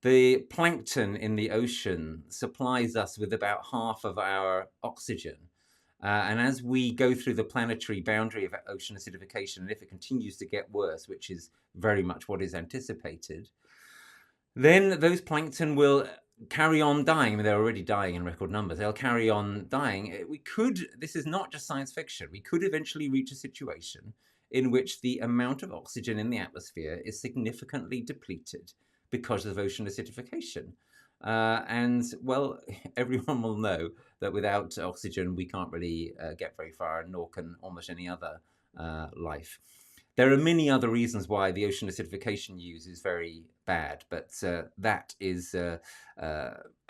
The plankton in the ocean supplies us with about half of our oxygen. And as we go through the planetary boundary of ocean acidification, and if it continues to get worse, which is very much what is anticipated, then those plankton will carry on dying. I mean, they're already dying in record numbers. They'll carry on dying. This is not just science fiction. We could eventually reach a situation in which the amount of oxygen in the atmosphere is significantly depleted because of ocean acidification. And well, everyone will know that without oxygen, we can't really get very far, nor can almost any other life. There are many other reasons why the ocean acidification news is very bad, but that is an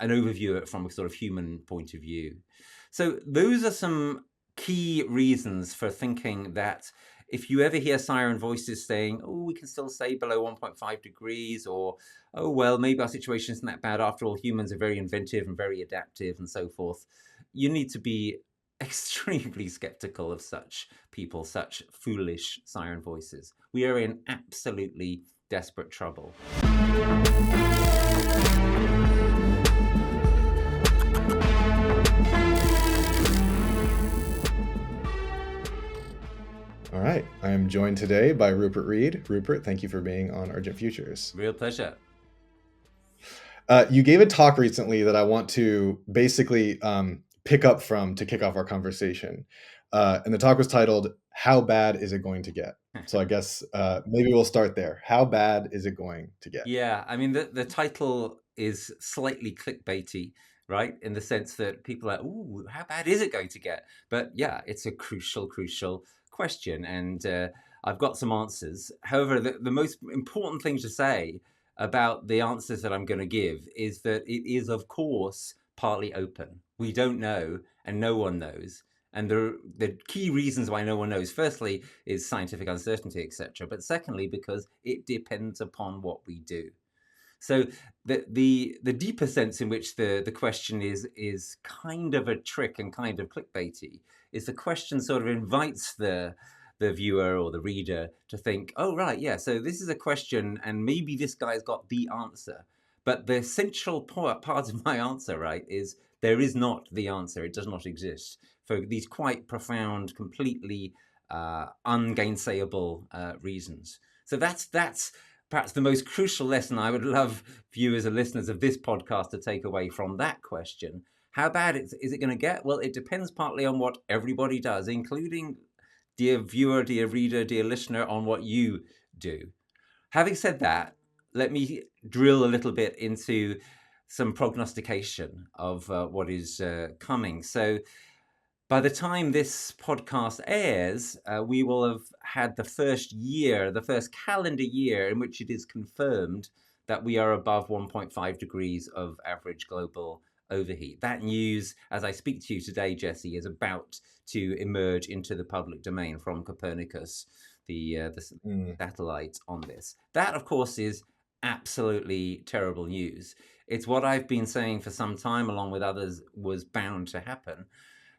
overview from a sort of human point of view. So those are some key reasons for thinking that if you ever hear siren voices saying, oh, we can still stay below 1.5 degrees, or, oh, well, maybe our situation isn't that bad. After all, humans are very inventive and very adaptive and so forth. You need to be extremely skeptical of such people, such foolish siren voices. We are in absolutely desperate trouble. All right. I am joined today by Rupert Read. Rupert, thank you for being on Urgent Futures. Real pleasure. You gave a talk recently that I want to basically pick up from to kick off our conversation. And the talk was titled, How Bad Is It Going to Get? So I guess maybe we'll start there. How bad is it going to get? Yeah, I mean, the title is slightly clickbaity, right? In the sense that people are, ooh, how bad is it going to get? But yeah, it's a crucial question. And I've got some answers. However, the most important thing to say about the answers that I'm going to give is that it is, of course, partly open. We don't know, and no one knows. And the key reasons why no one knows, firstly, is scientific uncertainty, etc. But secondly, because it depends upon what we do. So the deeper sense in which the question is kind of a trick and kind of clickbaity is the question sort of invites the viewer or the reader to think, oh, right, yeah, so this is a question and maybe this guy's got the answer. But the essential part of my answer, right, is there is not the answer. It does not exist for these quite profound, completely ungainsayable reasons. So that's perhaps the most crucial lesson I would love viewers and listeners of this podcast to take away from that question. How bad is it going to get? Well, it depends partly on what everybody does, including, dear viewer, dear reader, dear listener, on what you do. Having said that, let me drill a little bit into some prognostication of what is coming. So by the time this podcast airs, we will have had the first calendar year in which it is confirmed that we are above 1.5 degrees of average global overheat. That news, as I speak to you today, Jesse, is about to emerge into the public domain from Copernicus, the satellite on this. That, of course, is absolutely terrible news. It's what I've been saying for some time, along with others, was bound to happen.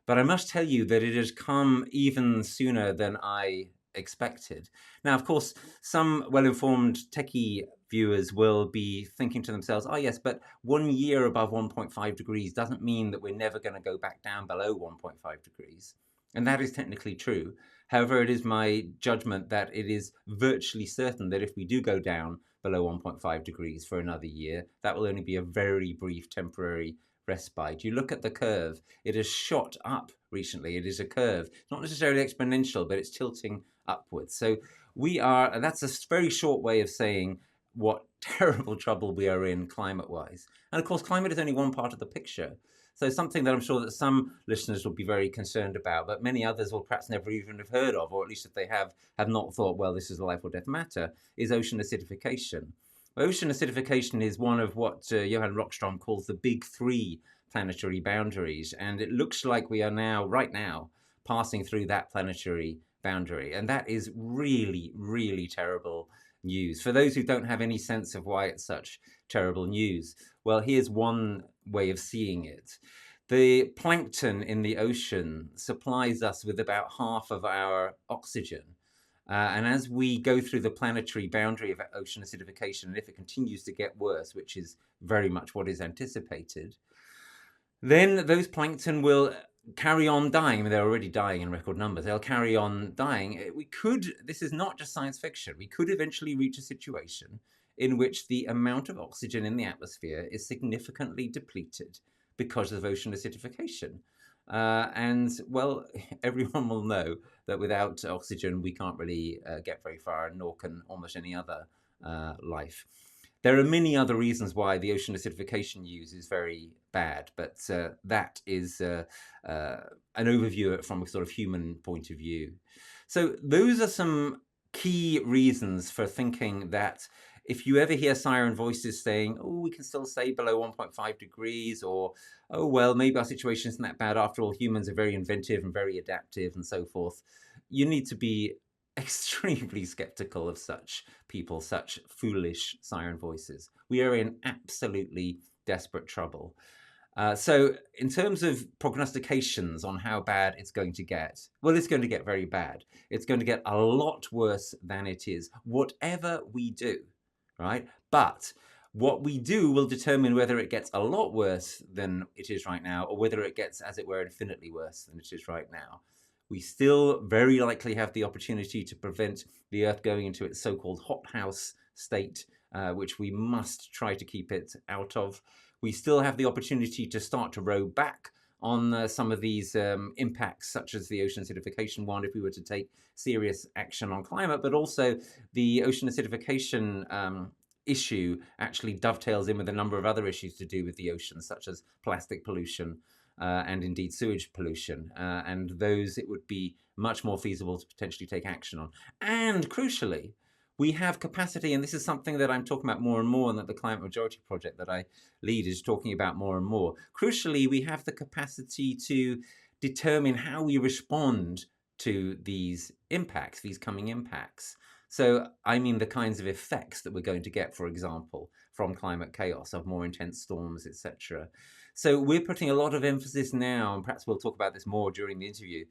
But I must tell you that it has come even sooner than I expected. Now, of course, some well-informed techie viewers will be thinking to themselves, oh, yes, but 1 year above 1.5 degrees doesn't mean that we're never going to go back down below 1.5 degrees. And that is technically true. However, it is my judgment that it is virtually certain that if we do go down below 1.5 degrees for another year, that will only be a very brief temporary respite. You look at the curve, it has shot up recently. It is a curve, not necessarily exponential, but it's tilting upwards. So and that's a very short way of saying what terrible trouble we are in climate-wise. And of course, climate is only one part of the picture. So something that I'm sure that some listeners will be very concerned about, but many others will perhaps never even have heard of, or at least if they have not thought, well, this is a life or death matter, is ocean acidification. Ocean acidification is one of what Johan Rockström calls the big three planetary boundaries. And it looks like we are right now, passing through that planetary boundary. And that is really, really terrible news. For those who don't have any sense of why it's such terrible news, well, here's one way of seeing it. The plankton in the ocean supplies us with about half of our oxygen. And as we go through the planetary boundary of ocean acidification, and if it continues to get worse, which is very much what is anticipated, then those plankton will carry on dying. I mean, they're already dying in record numbers. They'll carry on dying. This is not just science fiction, we could eventually reach a situation in which the amount of oxygen in the atmosphere is significantly depleted because of ocean acidification. And well, everyone will know that without oxygen, we can't really get very far, nor can almost any other life. There are many other reasons why the ocean acidification use is very bad, but that is an overview from a sort of human point of view. So those are some key reasons for thinking that if you ever hear siren voices saying, oh, we can still stay below 1.5 degrees, or, oh, well, maybe our situation isn't that bad. After all, humans are very inventive and very adaptive and so forth. You need to be extremely skeptical of such people, such foolish siren voices. We are in absolutely desperate trouble. So in terms of prognostications on how bad it's going to get, well, it's going to get very bad. It's going to get a lot worse than it is, whatever we do, right? But what we do will determine whether it gets a lot worse than it is right now, or whether it gets, as it were, infinitely worse than it is right now. We still very likely have the opportunity to prevent the Earth going into its so-called hothouse state, which we must try to keep it out of. We still have the opportunity to start to row back on some of these impacts, such as the ocean acidification one, if we were to take serious action on climate, but also the ocean acidification issue actually dovetails in with a number of other issues to do with the ocean, such as plastic pollution, and indeed sewage pollution, and those it would be much more feasible to potentially take action on. And crucially, we have capacity, and this is something that I'm talking about more and more, and that the Climate Majority Project that I lead is talking about more and more. Crucially, we have the capacity to determine how we respond to these impacts, these coming impacts. So I mean the kinds of effects that we're going to get, for example, from climate chaos, of more intense storms, etc. So we're putting a lot of emphasis now, and perhaps we'll talk about this more during the interview,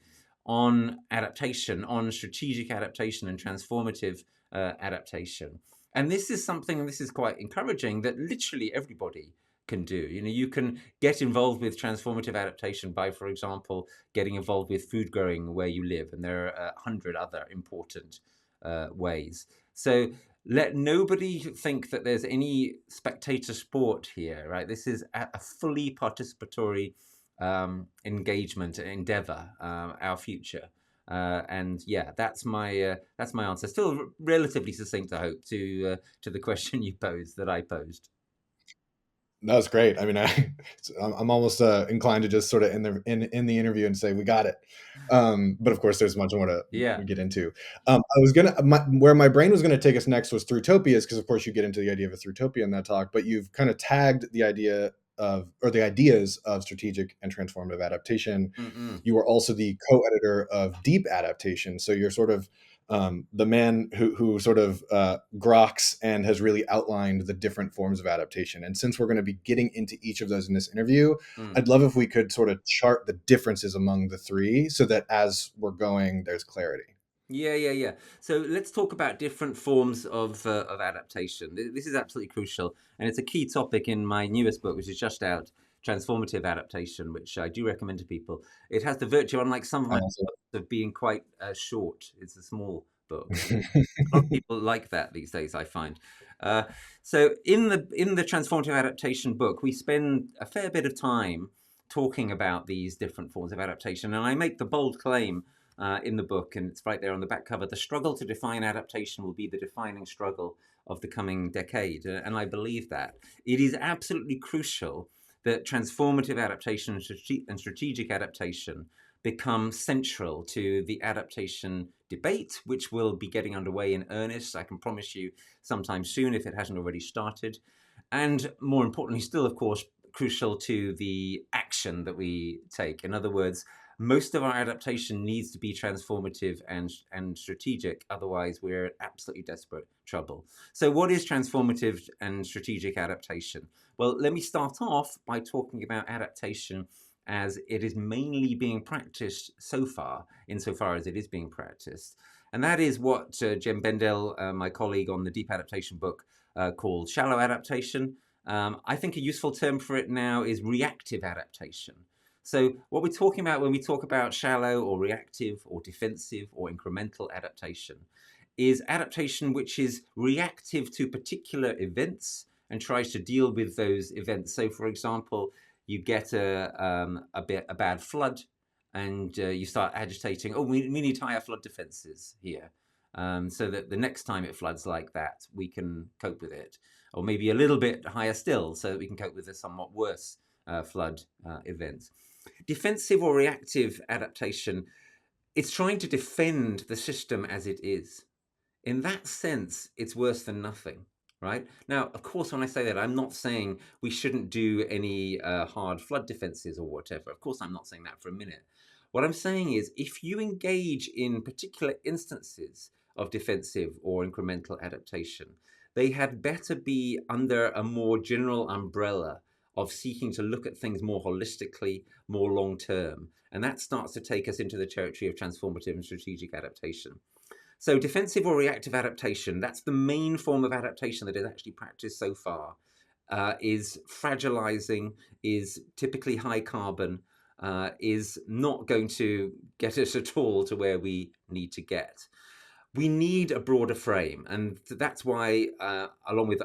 on adaptation, on strategic adaptation and transformative adaptation. And this is something, this is quite encouraging, that literally everybody can do. You know, you can get involved with transformative adaptation by, for example, getting involved with food growing where you live, and there are 100 other important ways. So let nobody think that there's any spectator sport here, right? This is a fully participatory engagement, endeavor, our future. And yeah, that's my answer. Still relatively succinct, I hope, to the question you posed, that I posed. That was great. I mean, I'm almost inclined to just sort of in the interview and say we got it. But of course, there's much more to get into. I was where my brain was gonna take us next was Thrutopias, because of course you get into the idea of a Thrutopia in that talk. But you've kind of tagged the idea of, or the ideas of, strategic and transformative adaptation. You are also the co-editor of Deep Adaptation, so you're sort of the man who sort of groks and has really outlined the different forms of adaptation. And since we're going to be getting into each of those in this interview, I'd love if we could sort of chart the differences among the three, so that as we're going, there's clarity. Yeah. So let's talk about different forms of adaptation. This is absolutely crucial, and it's a key topic in my newest book, which is just out, Transformative Adaptation, which I do recommend to people. It has the virtue, unlike some of my books, of being quite short. It's a small book. A lot of people like that these days, I find. So in the Transformative Adaptation book, we spend a fair bit of time talking about these different forms of adaptation, and I make the bold claim in the book, and it's right there on the back cover: the struggle to define adaptation will be the defining struggle of the coming decade. And I believe that. It is absolutely crucial that transformative adaptation and strategic adaptation become central to the adaptation debate, which will be getting underway in earnest, I can promise you, sometime soon, if it hasn't already started. And more importantly still, of course, crucial to the action that we take. In other words, most of our adaptation needs to be transformative and strategic. Otherwise, we're in absolutely desperate trouble. So what is transformative and strategic adaptation? Well, let me start off by talking about adaptation as it is mainly being practiced so far, insofar as it is being practiced. And that is what Jem Bendell, my colleague on the Deep Adaptation book, called shallow adaptation. I think a useful term for it now is reactive adaptation. So what we're talking about when we talk about shallow or reactive or defensive or incremental adaptation is adaptation which is reactive to particular events and tries to deal with those events. So, for example, you get a bad flood, and you start agitating. Oh, we need higher flood defenses here, so that the next time it floods like that, we can cope with it, or maybe a little bit higher still, so that we can cope with a somewhat worse flood event. Defensive or reactive adaptation, it's trying to defend the system as it is. In that sense, it's worse than nothing, right? Now, of course, when I say that, I'm not saying we shouldn't do any hard flood defenses or whatever. Of course, I'm not saying that for a minute. What I'm saying is, if you engage in particular instances of defensive or incremental adaptation, they had better be under a more general umbrella of seeking to look at things more holistically, more long-term. And that starts to take us into the territory of transformative and strategic adaptation. So defensive or reactive adaptation, that's the main form of adaptation that is actually practiced so far, is fragilizing, is typically high carbon, is not going to get us at all to where we need to get. We need a broader frame, and that's why, along with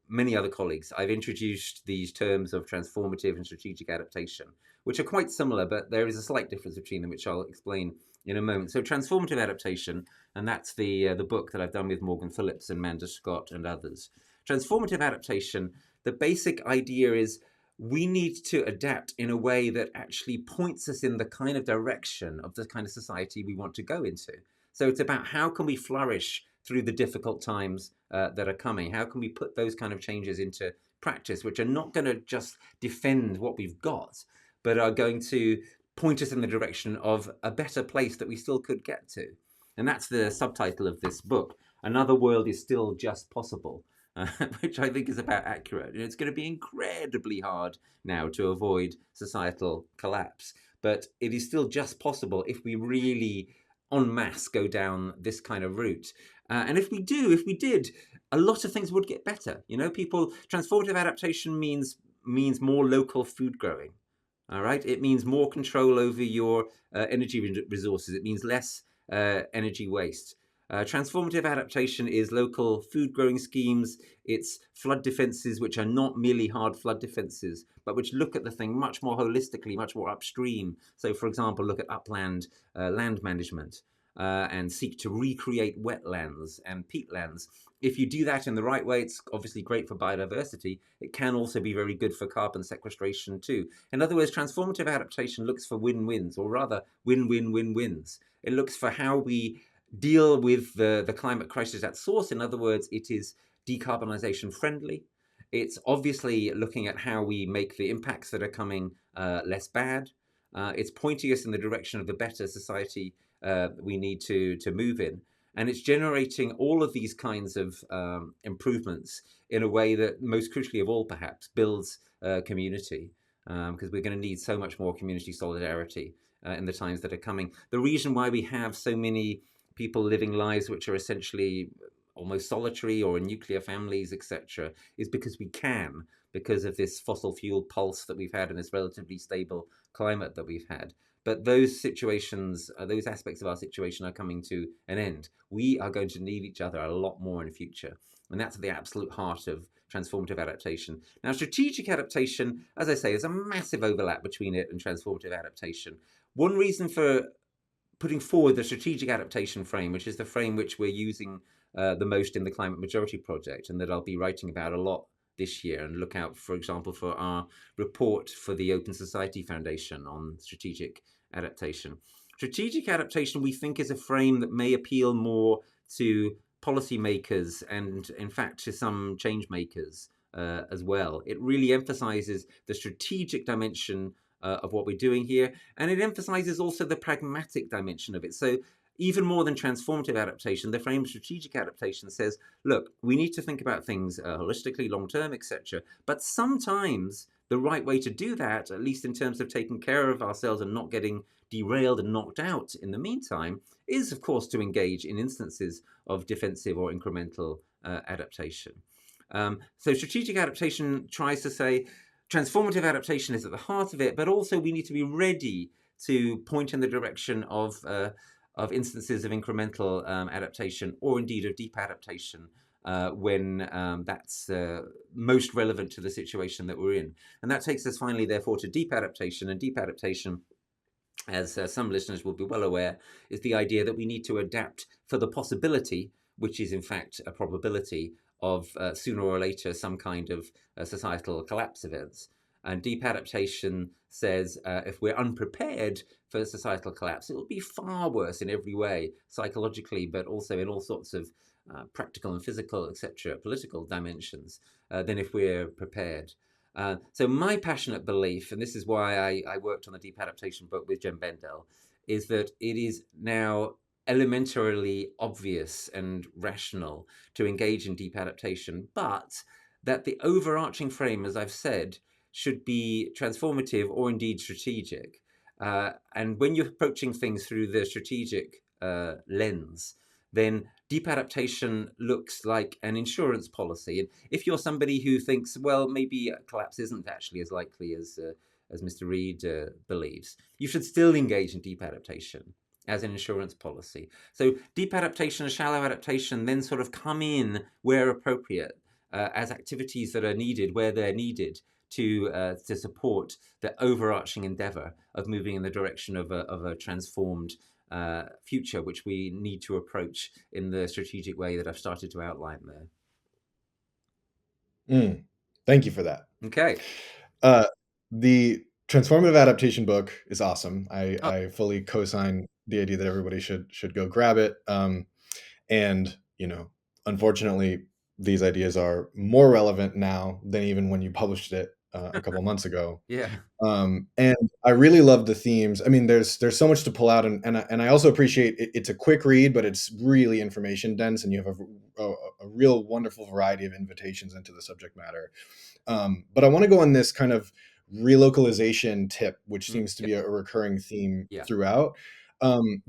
many other colleagues, I've introduced these terms of transformative and strategic adaptation, which are quite similar, but there is a slight difference between them, which I'll explain in a moment. So transformative adaptation, and that's the book that I've done with Morgan Phillips and Manda Scott and others. Transformative adaptation, the basic idea is we need to adapt in a way that actually points us in the kind of direction of the kind of society we want to go into. So it's about how can we flourish through the difficult times that are coming? How can we put those kind of changes into practice, which are not going to just defend what we've got, but are going to point us in the direction of a better place that we still could get to? And that's the subtitle of this book. Another world is still just possible, which I think is about accurate. And it's going to be incredibly hard now to avoid societal collapse, but it is still just possible if we really en masse go down this kind of route. And if we did, a lot of things would get better. You know, transformative adaptation means more local food growing. All right, it means more control over your energy resources. It means less energy waste. Transformative adaptation is local food growing schemes. It's flood defenses, which are not merely hard flood defenses, but which look at the thing much more holistically, much more upstream. So, for example, look at upland land management and seek to recreate wetlands and peatlands. If you do that in the right way, it's obviously great for biodiversity. It can also be very good for carbon sequestration too. In other words, transformative adaptation looks for win-wins, or rather win-win-win-wins. It looks for how we deal with the climate crisis at source. In other words, it is decarbonization friendly. It's obviously looking at how we make the impacts that are coming less bad. It's pointing us in the direction of the better society we need to move in. And it's generating all of these kinds of improvements in a way that, most crucially of all, perhaps, builds community, because we're going to need so much more community solidarity in the times that are coming. The reason why we have so many people living lives which are essentially almost solitary or in nuclear families, etc., is because we can, because of this fossil fuel pulse that we've had and this relatively stable climate that we've had. But those situations, those aspects of our situation are coming to an end. We are going to need each other a lot more in the future. And that's the absolute heart of transformative adaptation. Now, strategic adaptation, as I say, is a massive overlap between it and transformative adaptation. One reason for putting forward the strategic adaptation frame, which is the frame which we're using the most in the Climate Majority Project, and that I'll be writing about a lot this year, and look out, for example, for our report for the Open Society Foundation on strategic adaptation. Strategic adaptation, we think, is a frame that may appeal more to policymakers and, in fact, to some change makers as well. It really emphasizes the strategic dimension of what we're doing here, and it emphasizes also the pragmatic dimension of it. So even more than transformative adaptation, the frame of strategic adaptation says, look, we need to think about things holistically, long-term, etc. But sometimes the right way to do that, at least in terms of taking care of ourselves and not getting derailed and knocked out in the meantime, is, of course, to engage in instances of defensive or incremental adaptation. So strategic adaptation tries to say transformative adaptation is at the heart of it, but also we need to be ready to point in the direction of instances of incremental adaptation, or indeed of deep adaptation, when that's most relevant to the situation that we're in. And that takes us finally, therefore, to deep adaptation. And deep adaptation, as some listeners will be well aware, is the idea that we need to adapt for the possibility, which is in fact a probability, of sooner or later some kind of societal collapse events. And deep adaptation says if we're unprepared for societal collapse, it will be far worse in every way, psychologically, but also in all sorts of practical and physical, etc., political dimensions, than if we're prepared. So my passionate belief, and this is why I worked on the deep adaptation book with Jem Bendell, is that it is now elementarily obvious and rational to engage in deep adaptation, but that the overarching frame, as I've said, should be transformative or indeed strategic. And when you're approaching things through the strategic lens, then deep adaptation looks like an insurance policy. And if you're somebody who thinks, well, maybe a collapse isn't actually as likely as Mr. Read believes, you should still engage in deep adaptation as an insurance policy. So deep adaptation and shallow adaptation then sort of come in where appropriate, as activities that are needed where they're needed to support the overarching endeavor of moving in the direction of a transformed future, which we need to approach in the strategic way that I've started to outline there. Thank you for that. Okay. The Transformative Adaptation book is awesome. I fully co-sign the idea that everybody should go grab it. And unfortunately, these ideas are more relevant now than even when you published it a couple months ago. Yeah. And I really love the themes. I mean, there's so much to pull out, and I also appreciate it's a quick read, but it's really information dense, and you have a real wonderful variety of invitations into the subject matter. But I want to go on this kind of relocalization tip, which seems to be a recurring theme throughout.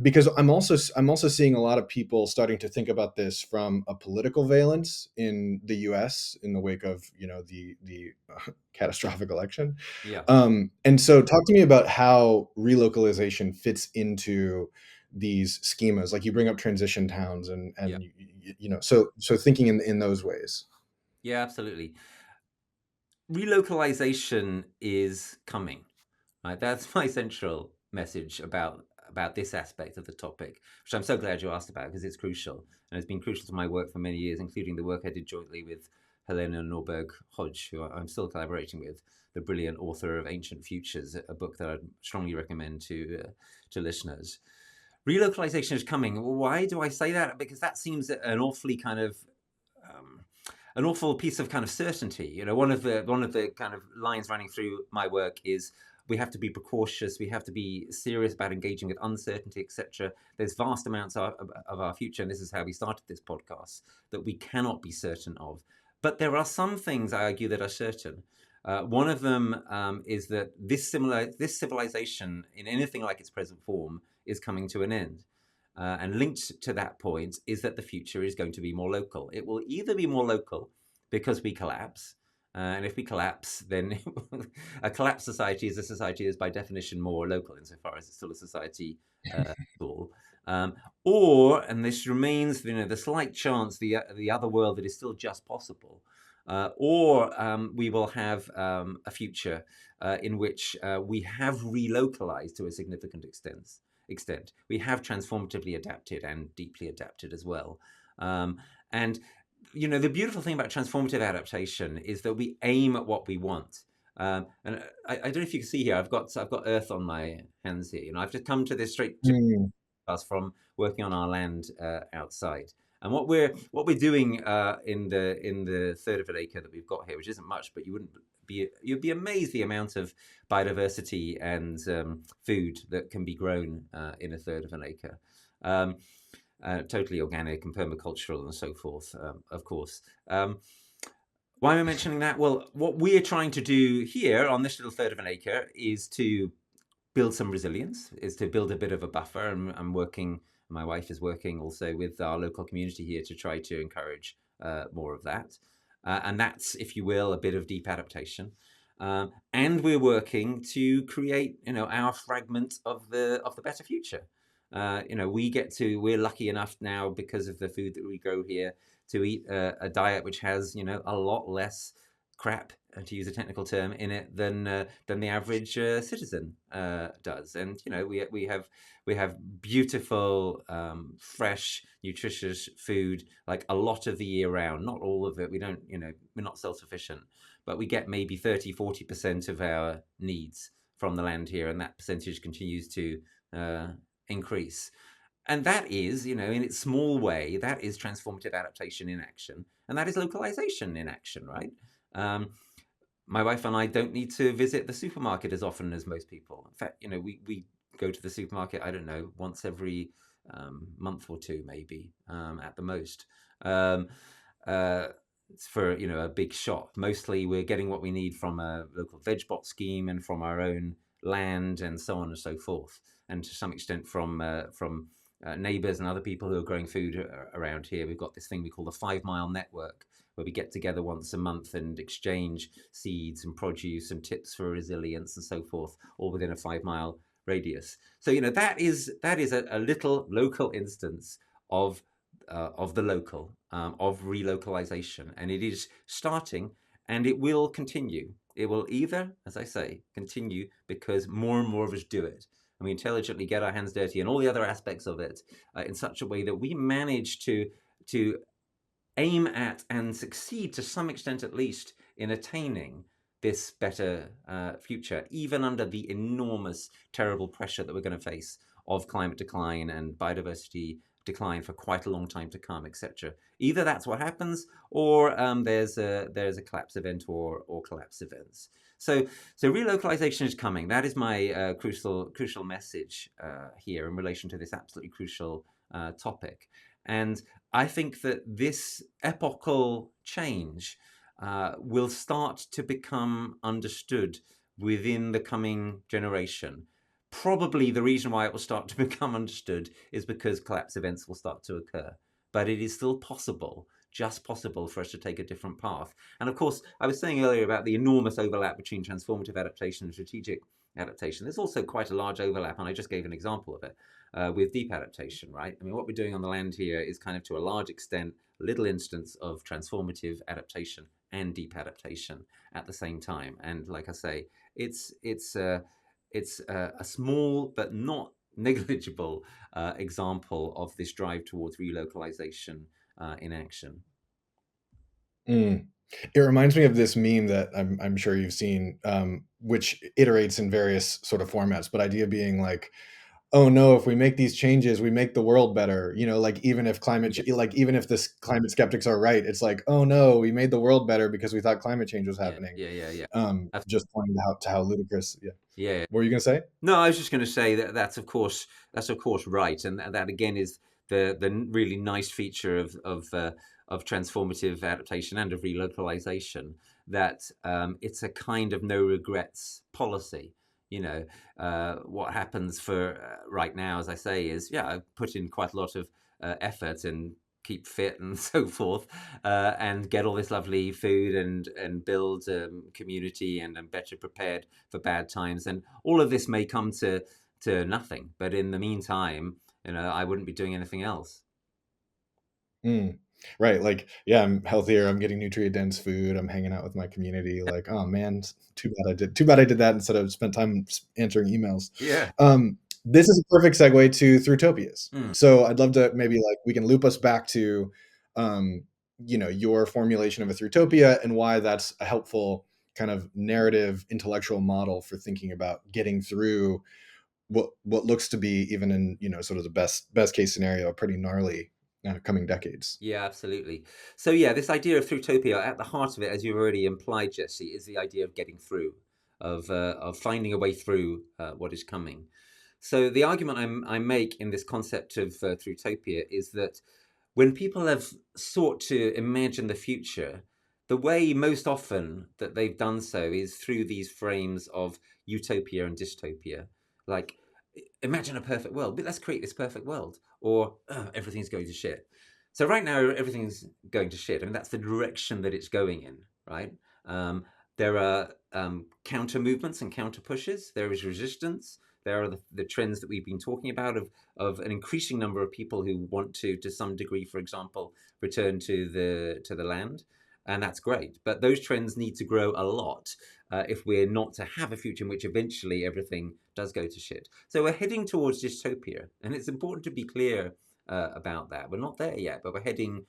Because I'm also seeing a lot of people starting to think about this from a political valence in the U.S. in the wake of the catastrophic election. Yeah. And so, talk to me about how relocalization fits into these schemas. Like you bring up transition towns, and so thinking in those ways. Yeah, absolutely. Relocalization is coming. Right, that's my central message about this aspect of the topic, which I'm so glad you asked about, because it's crucial, and it's been crucial to my work for many years, including the work I did jointly with Helena Norberg-Hodge, who I'm still collaborating with, the brilliant author of Ancient Futures, a book that I'd strongly recommend to listeners. Relocalization is coming. Why do I say that? Because that seems an awfully kind of an awful piece of kind of certainty. One of the kind of lines running through my work is we have to be precautious, we have to be serious about engaging with uncertainty, etc. There's vast amounts of our future, and this is how we started this podcast, that we cannot be certain of. But there are some things, I argue, that are certain. One of them is that this civilization, in anything like its present form, is coming to an end. And linked to that point is that the future is going to be more local. It will either be more local because we collapse, and if we collapse, then a collapsed society is a society that is by definition more local, insofar as it's still a society at all. Or, and this remains, the slight chance, the other world that is still just possible, or we will have a future in which we have relocalized to a significant extent. We have transformatively adapted and deeply adapted as well. And the beautiful thing about transformative adaptation is that we aim at what we want. And I don't know if you can see here, I've got Earth on my hands here. I've just come to this straight from working on our land outside. And what we're doing in the third of an acre that we've got here, which isn't much, but you'd be amazed the amount of biodiversity and food that can be grown in a third of an acre. Totally organic and permacultural and so forth, of course. Why am I mentioning that? Well, what we're trying to do here on this little third of an acre is to build some resilience, is to build a bit of a buffer. And I'm working, my wife is working also with our local community here to try to encourage more of that. And that's, if you will, a bit of deep adaptation. And we're working to create, our fragment of the better future. We're lucky enough now, because of the food that we grow here, to eat a diet which has, a lot less crap, to use a technical term, in it than the average citizen does. And we have beautiful, fresh, nutritious food, like a lot of the year round. Not all of it. We don't, we're not self-sufficient, but we get maybe 30-40% of our needs from the land here, and that percentage continues to increase. And that is, in its small way, that is transformative adaptation in action, and that is localization in action, right? My wife and I don't need to visit the supermarket as often as most people. In fact, we go to the supermarket, I don't know, once every month or two, maybe, at the most. For a big shop. Mostly we're getting what we need from a local veg bot scheme and from our own land and so on and so forth, and to some extent from neighbours and other people who are growing food around here. We've got this thing we call the 5 Mile Network, where we get together once a month and exchange seeds and produce and tips for resilience and so forth, all within a 5 mile radius. So that is a little local instance of the local, of relocalization, and it is starting, and it will continue. It will either, as I say, continue because more and more of us do it, and we intelligently get our hands dirty and all the other aspects of it in such a way that we manage to aim at and succeed to some extent, at least, in attaining this better future, even under the enormous, terrible pressure that we're going to face of climate decline and biodiversity decline for quite a long time to come, etc. Either that's what happens, or there's a collapse event or collapse events. So relocalization is coming. That is my crucial message here in relation to this absolutely crucial topic. And I think that this epochal change will start to become understood within the coming generation. Probably the reason why it will start to become understood is because collapse events will start to occur. But it is still possible, just possible, for us to take a different path. And of course, I was saying earlier about the enormous overlap between transformative adaptation and strategic adaptation. There's also quite a large overlap, and I just gave an example of it, with deep adaptation, right? I mean, what we're doing on the land here is kind of, to a large extent, a little instance of transformative adaptation and deep adaptation at the same time. And like I say, it's a small but not negligible example of this drive towards relocalization in action. It reminds me of this meme that I'm sure you've seen, which iterates in various sort of formats, but idea being like, oh no, if we make these changes, we make the world better. Like even if even if this climate skeptics are right, it's like, oh no, we made the world better because we thought climate change was happening. Yeah. Just pointing out to how ludicrous. Yeah. What were you gonna say? No, I was just going to say that's of course right, and that again is the really nice feature of transformative adaptation and of relocalization, that it's a kind of no regrets policy. What happens for right now, as I say, is I've put in quite a lot of effort and keep fit and so forth, and get all this lovely food and build community, and I'm better prepared for bad times. And all of this may come to nothing, but in the meantime, I wouldn't be doing anything else. Right. Like, I'm healthier. I'm getting nutrient dense food. I'm hanging out with my community. Like, oh man, too bad I did that instead of spent time answering emails. Yeah. This is a perfect segue to Thrutopias. Mm. So I'd love to maybe we can loop us back to, your formulation of a Thrutopia and why that's a helpful kind of narrative intellectual model for thinking about getting through what looks to be, even in, sort of the best case scenario, pretty gnarly coming decades. Yeah, absolutely. So this idea of Thrutopia, at the heart of it, as you've already implied, Jesse, is the idea of getting through, of finding a way through what is coming. So the argument I make in this concept of Thrutopia is that when people have sought to imagine the future, the way most often that they've done so is through these frames of utopia and dystopia. Like, imagine a perfect world, but let's create this perfect world, or everything's going to shit. So right now, everything's going to shit. I mean, that's the direction that it's going in, right? There are counter movements and counter pushes. There is resistance. There are the trends that we've been talking about of an increasing number of people who want to some degree, for example, return to the land. And that's great. But those trends need to grow a lot if we're not to have a future in which eventually everything does go to shit. So we're heading towards dystopia. And it's important to be clear about that. We're not there yet, but we're heading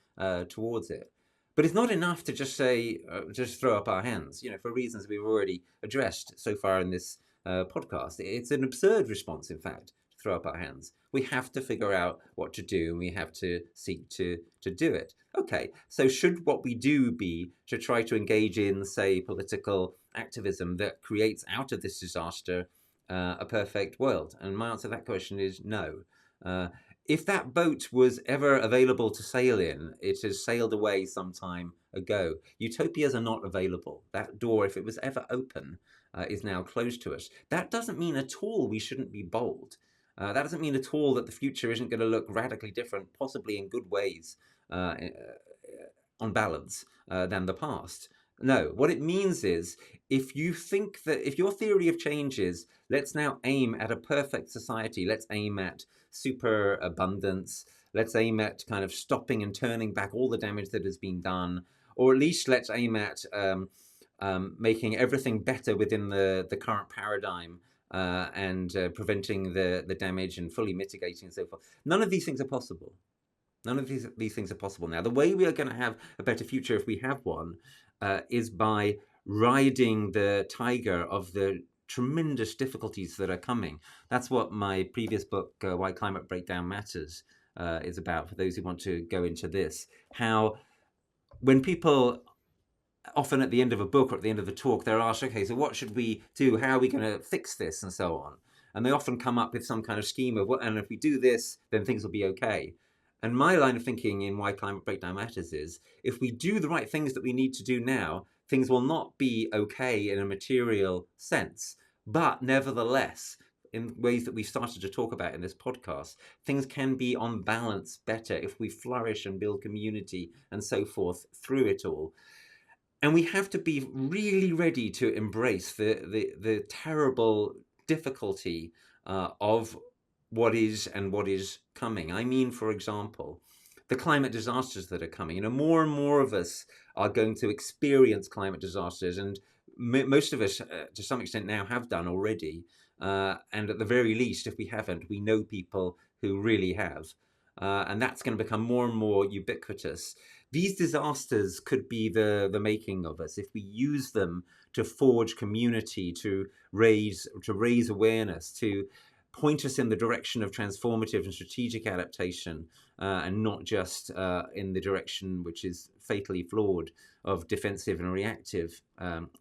towards it. But it's not enough to just say, just throw up our hands, for reasons we've already addressed so far in this podcast. It's an absurd response, in fact, to throw up our hands. We have to figure out what to do, and we have to seek to do it. Okay, so should what we do be to try to engage in, say, political activism that creates out of this disaster a perfect world? And my answer to that question is no. If that boat was ever available to sail in, it has sailed away some time ago. Utopias are not available. That door, if it was ever open, is now closed to us. That doesn't mean at all we shouldn't be bold. That doesn't mean at all that the future isn't going to look radically different, possibly in good ways, on balance, than the past. No, what it means is if you think that, if your theory of change is, let's now aim at a perfect society, let's aim at super abundance, let's aim at kind of stopping and turning back all the damage that has been done, or at least let's aim at making everything better within the current paradigm and preventing the damage and fully mitigating and so forth. None of these things are possible. None of these things are possible now. The way we are going to have a better future, if we have one, is by riding the tiger of the tremendous difficulties that are coming. That's what my previous book, Why Climate Breakdown Matters, is about, for those who want to go into this. How when people, often at the end of a book or at the end of the talk, they're asked, okay, so what should we do? How are we going to fix this? And so on. And they often come up with some kind of scheme of, and if we do this, then things will be okay. And my line of thinking in Why Climate Breakdown Matters is, if we do the right things that we need to do now, things will not be okay in a material sense. But nevertheless, in ways that we started to talk about in this podcast, things can be on balance better if we flourish and build community and so forth through it all. And we have to be really ready to embrace the terrible difficulty of what is and what is coming. I mean, for example, the climate disasters that are coming. More and more of us are going to experience climate disasters, and most of us, to some extent now, have done already. And at the very least, if we haven't, we know people who really have. And that's going to become more and more ubiquitous. These disasters could be the making of us if we use them to forge community, to raise awareness, to point us in the direction of transformative and strategic adaptation, and not just in the direction which is fatally flawed of defensive and reactive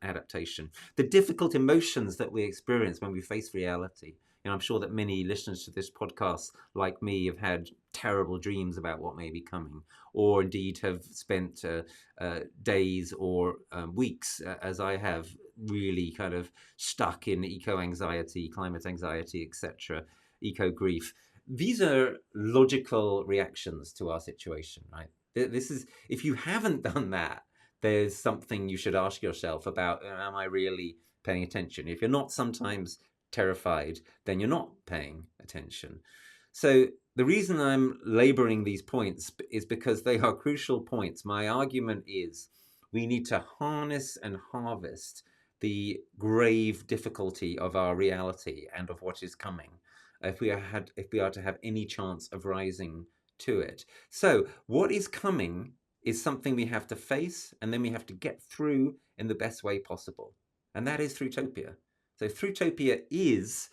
adaptation. The difficult emotions that we experience when we face reality. I'm sure that many listeners to this podcast, like me, have had terrible dreams about what may be coming, or indeed have spent days or weeks, as I have, really kind of stuck in eco-anxiety, climate anxiety, etc., eco-grief. These are logical reactions to our situation, right? This is, if you haven't done that, there's something you should ask yourself about, am I really paying attention? If you're not sometimes terrified, then you're not paying attention. So the reason I'm laboring these points is because they are crucial points. My argument is we need to harness and harvest the grave difficulty of our reality and of what is coming, if we are to have any chance of rising to it. So what is coming is something we have to face, and then we have to get through in the best way possible. And that is Thrutopia. So Thrutopia is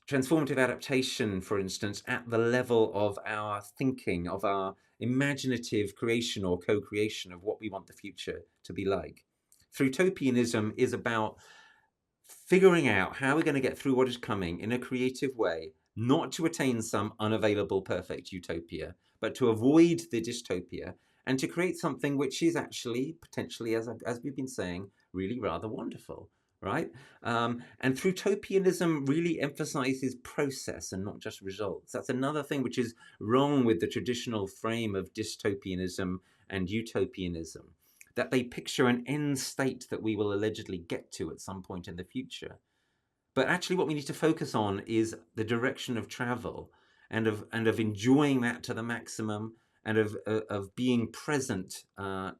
transformative adaptation, for instance, at the level of our thinking, of our imaginative creation or co-creation of what we want the future to be like. Thrutopianism is about figuring out how we're going to get through what is coming in a creative way, not to attain some unavailable perfect utopia, but to avoid the dystopia and to create something which is actually potentially, as we've been saying, really rather wonderful, right? And Thrutopianism really emphasizes process and not just results. That's another thing which is wrong with the traditional frame of dystopianism and utopianism, that they picture an end state that we will allegedly get to at some point in the future. But actually what we need to focus on is the direction of travel, and of enjoying that to the maximum, and of being present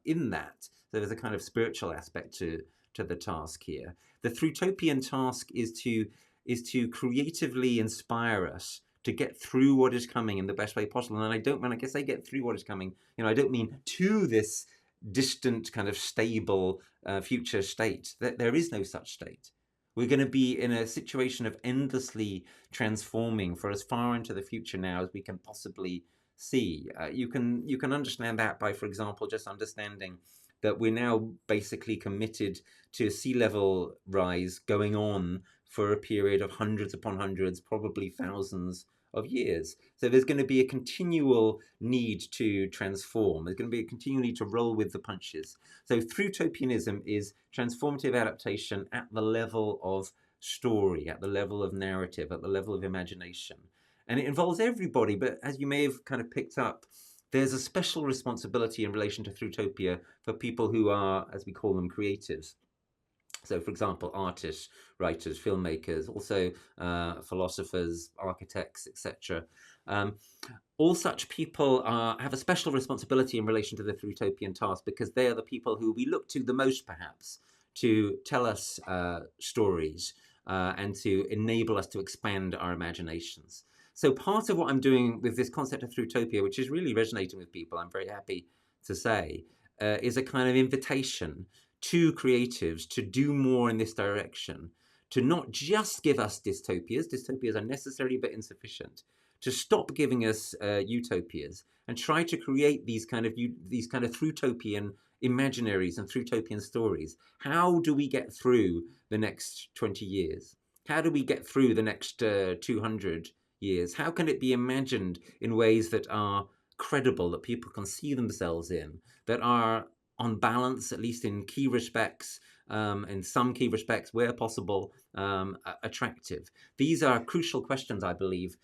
in that. So there's a kind of spiritual aspect to the task here. The Thrutopian task is to creatively inspire us to get through what is coming in the best way possible. And when I say get through what is coming, I don't mean to this distant kind of stable future state. There is no such state. We're going to be in a situation of endlessly transforming for as far into the future now as we can possibly see. You can understand that by, for example, just understanding that we're now basically committed to sea level rise going on for a period of hundreds upon hundreds, probably thousands of years. So there's going to be a continual need to transform. There's going to be a continual need to roll with the punches. So Thrutopianism is transformative adaptation at the level of story, at the level of narrative, at the level of imagination. And it involves everybody, but as you may have kind of picked up, there's a special responsibility in relation to Thrutopia for people who are, as we call them, creatives. So, for example, artists, writers, filmmakers, also philosophers, architects, etc. All such people have a special responsibility in relation to the Thrutopian task, because they are the people who we look to the most, perhaps, to tell us stories and to enable us to expand our imaginations. So part of what I'm doing with this concept of Thrutopia, which is really resonating with people, I'm very happy to say, is a kind of invitation to creatives to do more in this direction, to not just give us dystopias. Dystopias are necessary but insufficient. To stop giving us utopias and try to create these kind of Thrutopian imaginaries and Thrutopian stories. How do we get through the next 20 years? How do we get through the next 200 years? How can it be imagined in ways that are credible, that people can see themselves in, that are on balance, at least in key respects, in some key respects where possible, attractive? These are crucial questions, I believe,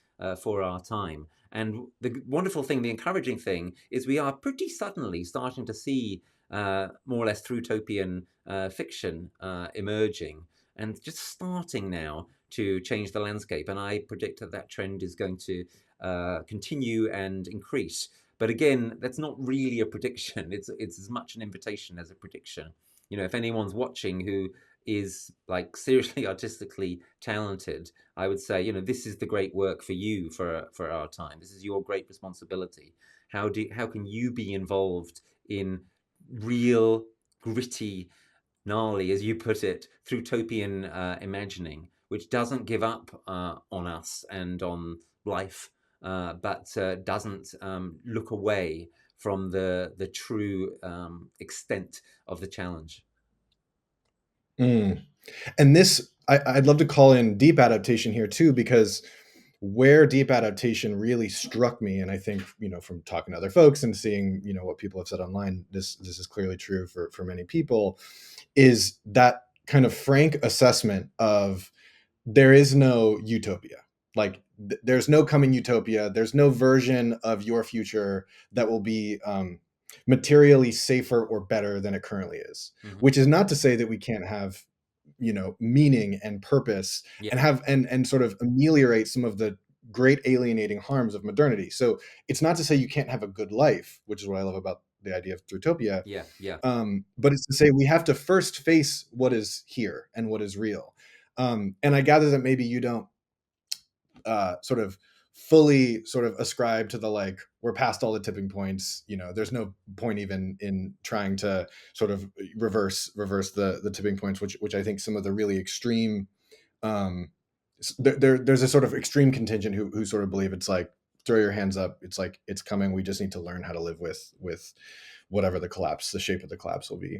for our time. And the wonderful thing, the encouraging thing, is we are pretty suddenly starting to see more or less Thrutopian fiction emerging, and just starting now to change the landscape. And I predict that trend is going to continue and increase. But again, that's not really a prediction. It's as much an invitation as a prediction. If anyone's watching who is like seriously artistically talented, I would say, this is the great work for you for our time. This is your great responsibility. How can you be involved in real, gritty, gnarly, as you put it, Thrutopian imagining, which doesn't give up on us and on life, but doesn't look away from the true extent of the challenge. And this, I'd love to call in deep adaptation here too, because where deep adaptation really struck me, and I think, from talking to other folks and seeing, what people have said online, this is clearly true for many people, is that kind of frank assessment of there is no utopia. Like there's no coming utopia. There's no version of your future that will be materially safer or better than it currently is. Mm-hmm. Which is not to say that we can't have, meaning and purpose, and have and sort of ameliorate some of the great alienating harms of modernity. So it's not to say you can't have a good life, which is what I love about the idea of Thrutopias. But it's to say we have to first face what is here and what is real. And I gather that maybe you don't sort of fully sort of ascribe to the we're past all the tipping points. There's no point even in trying to sort of reverse the tipping points, which I think some of the really extreme there's a sort of extreme contingent who sort of believe it's like throw your hands up. It's like it's coming. We just need to learn how to live with whatever the shape of the collapse will be.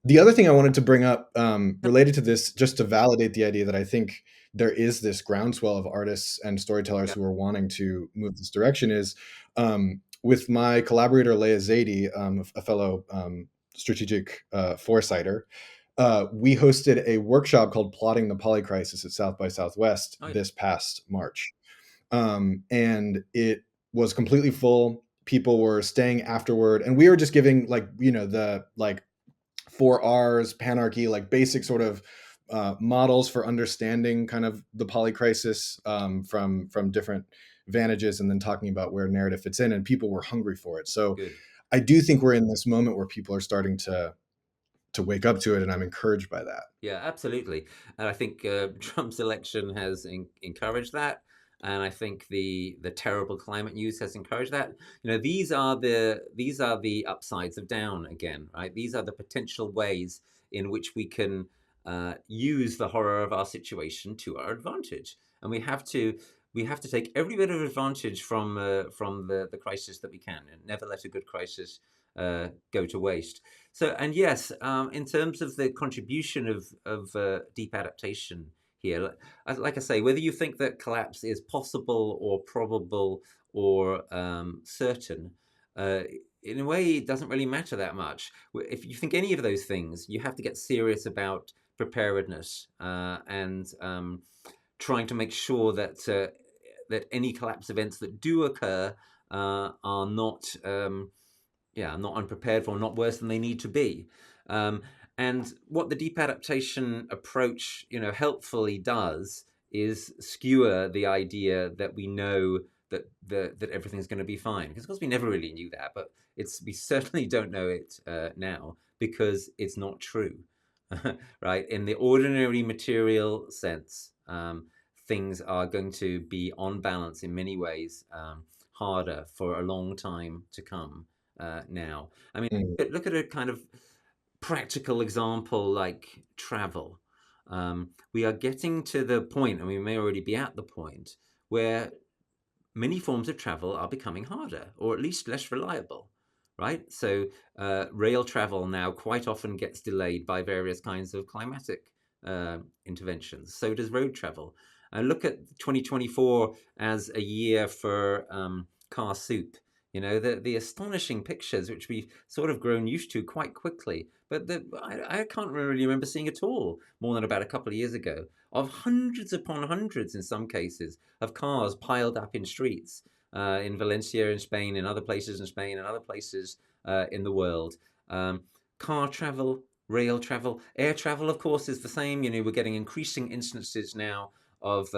The other thing I wanted to bring up related to this, just to validate the idea that I think there is this groundswell of artists and storytellers who are wanting to move this direction, is with my collaborator Leah Zaidi, a fellow strategic foresighter, we hosted a workshop called Plotting the Polycrisis at South by Southwest Oh, yeah. this past March. And it was completely full. People were staying afterward, and we were just giving the 4 R's, panarchy, like basic sort of models for understanding kind of the polycrisis from different vantages, and then talking about where narrative fits in. And people were hungry for it. So Good. I do think we're in this moment where people are starting to wake up to it, and I'm encouraged by that. Yeah, absolutely. And I think Trump's election has encouraged that, and I think the terrible climate news has encouraged that. These are the upsides of down again, right? These are the potential ways in which we can use the horror of our situation to our advantage, and we have to take every bit of advantage from the crisis that we can, and never let a good crisis go to waste. So, and yes, in terms of the contribution of deep adaptation here, like I say, whether you think that collapse is possible or probable or certain, uh, in a way, it doesn't really matter that much. If you think any of those things, you have to get serious about preparedness and trying to make sure that any collapse events that do occur are not not unprepared for, not worse than they need to be. Um, and what the deep adaptation approach, helpfully does is skewer the idea that we know that everything's going to be fine. Because of course we never really knew that, but we certainly don't know it now because it's not true, right? In the ordinary material sense, things are going to be on balance in many ways harder for a long time to come now. I mean, Mm. look at a kind of practical example like travel. We are getting to the point, and we may already be at the point, where many forms of travel are becoming harder, or at least less reliable, right? So, rail travel now quite often gets delayed by various kinds of climatic interventions. So does road travel. Look at 2024 as a year for car soup. The astonishing pictures, which we've sort of grown used to quite quickly, but I can't really remember seeing at all more than about a couple of years ago, of hundreds upon hundreds, in some cases, of cars piled up in streets in Valencia in Spain, in other places in Spain, and other places in the world. Car travel, rail travel, air travel, of course, is the same. We're getting increasing instances now of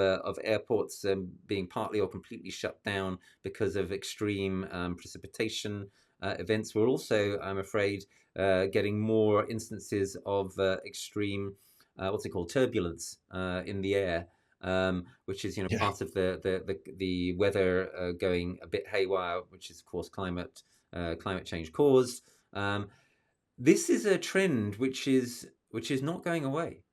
airports being partly or completely shut down because of extreme precipitation events. We're also, I'm afraid, getting more instances of extreme, what's it called, turbulence in the air, which is Yeah. part of the weather going a bit haywire, which is of course climate change caused. This is a trend which is not going away.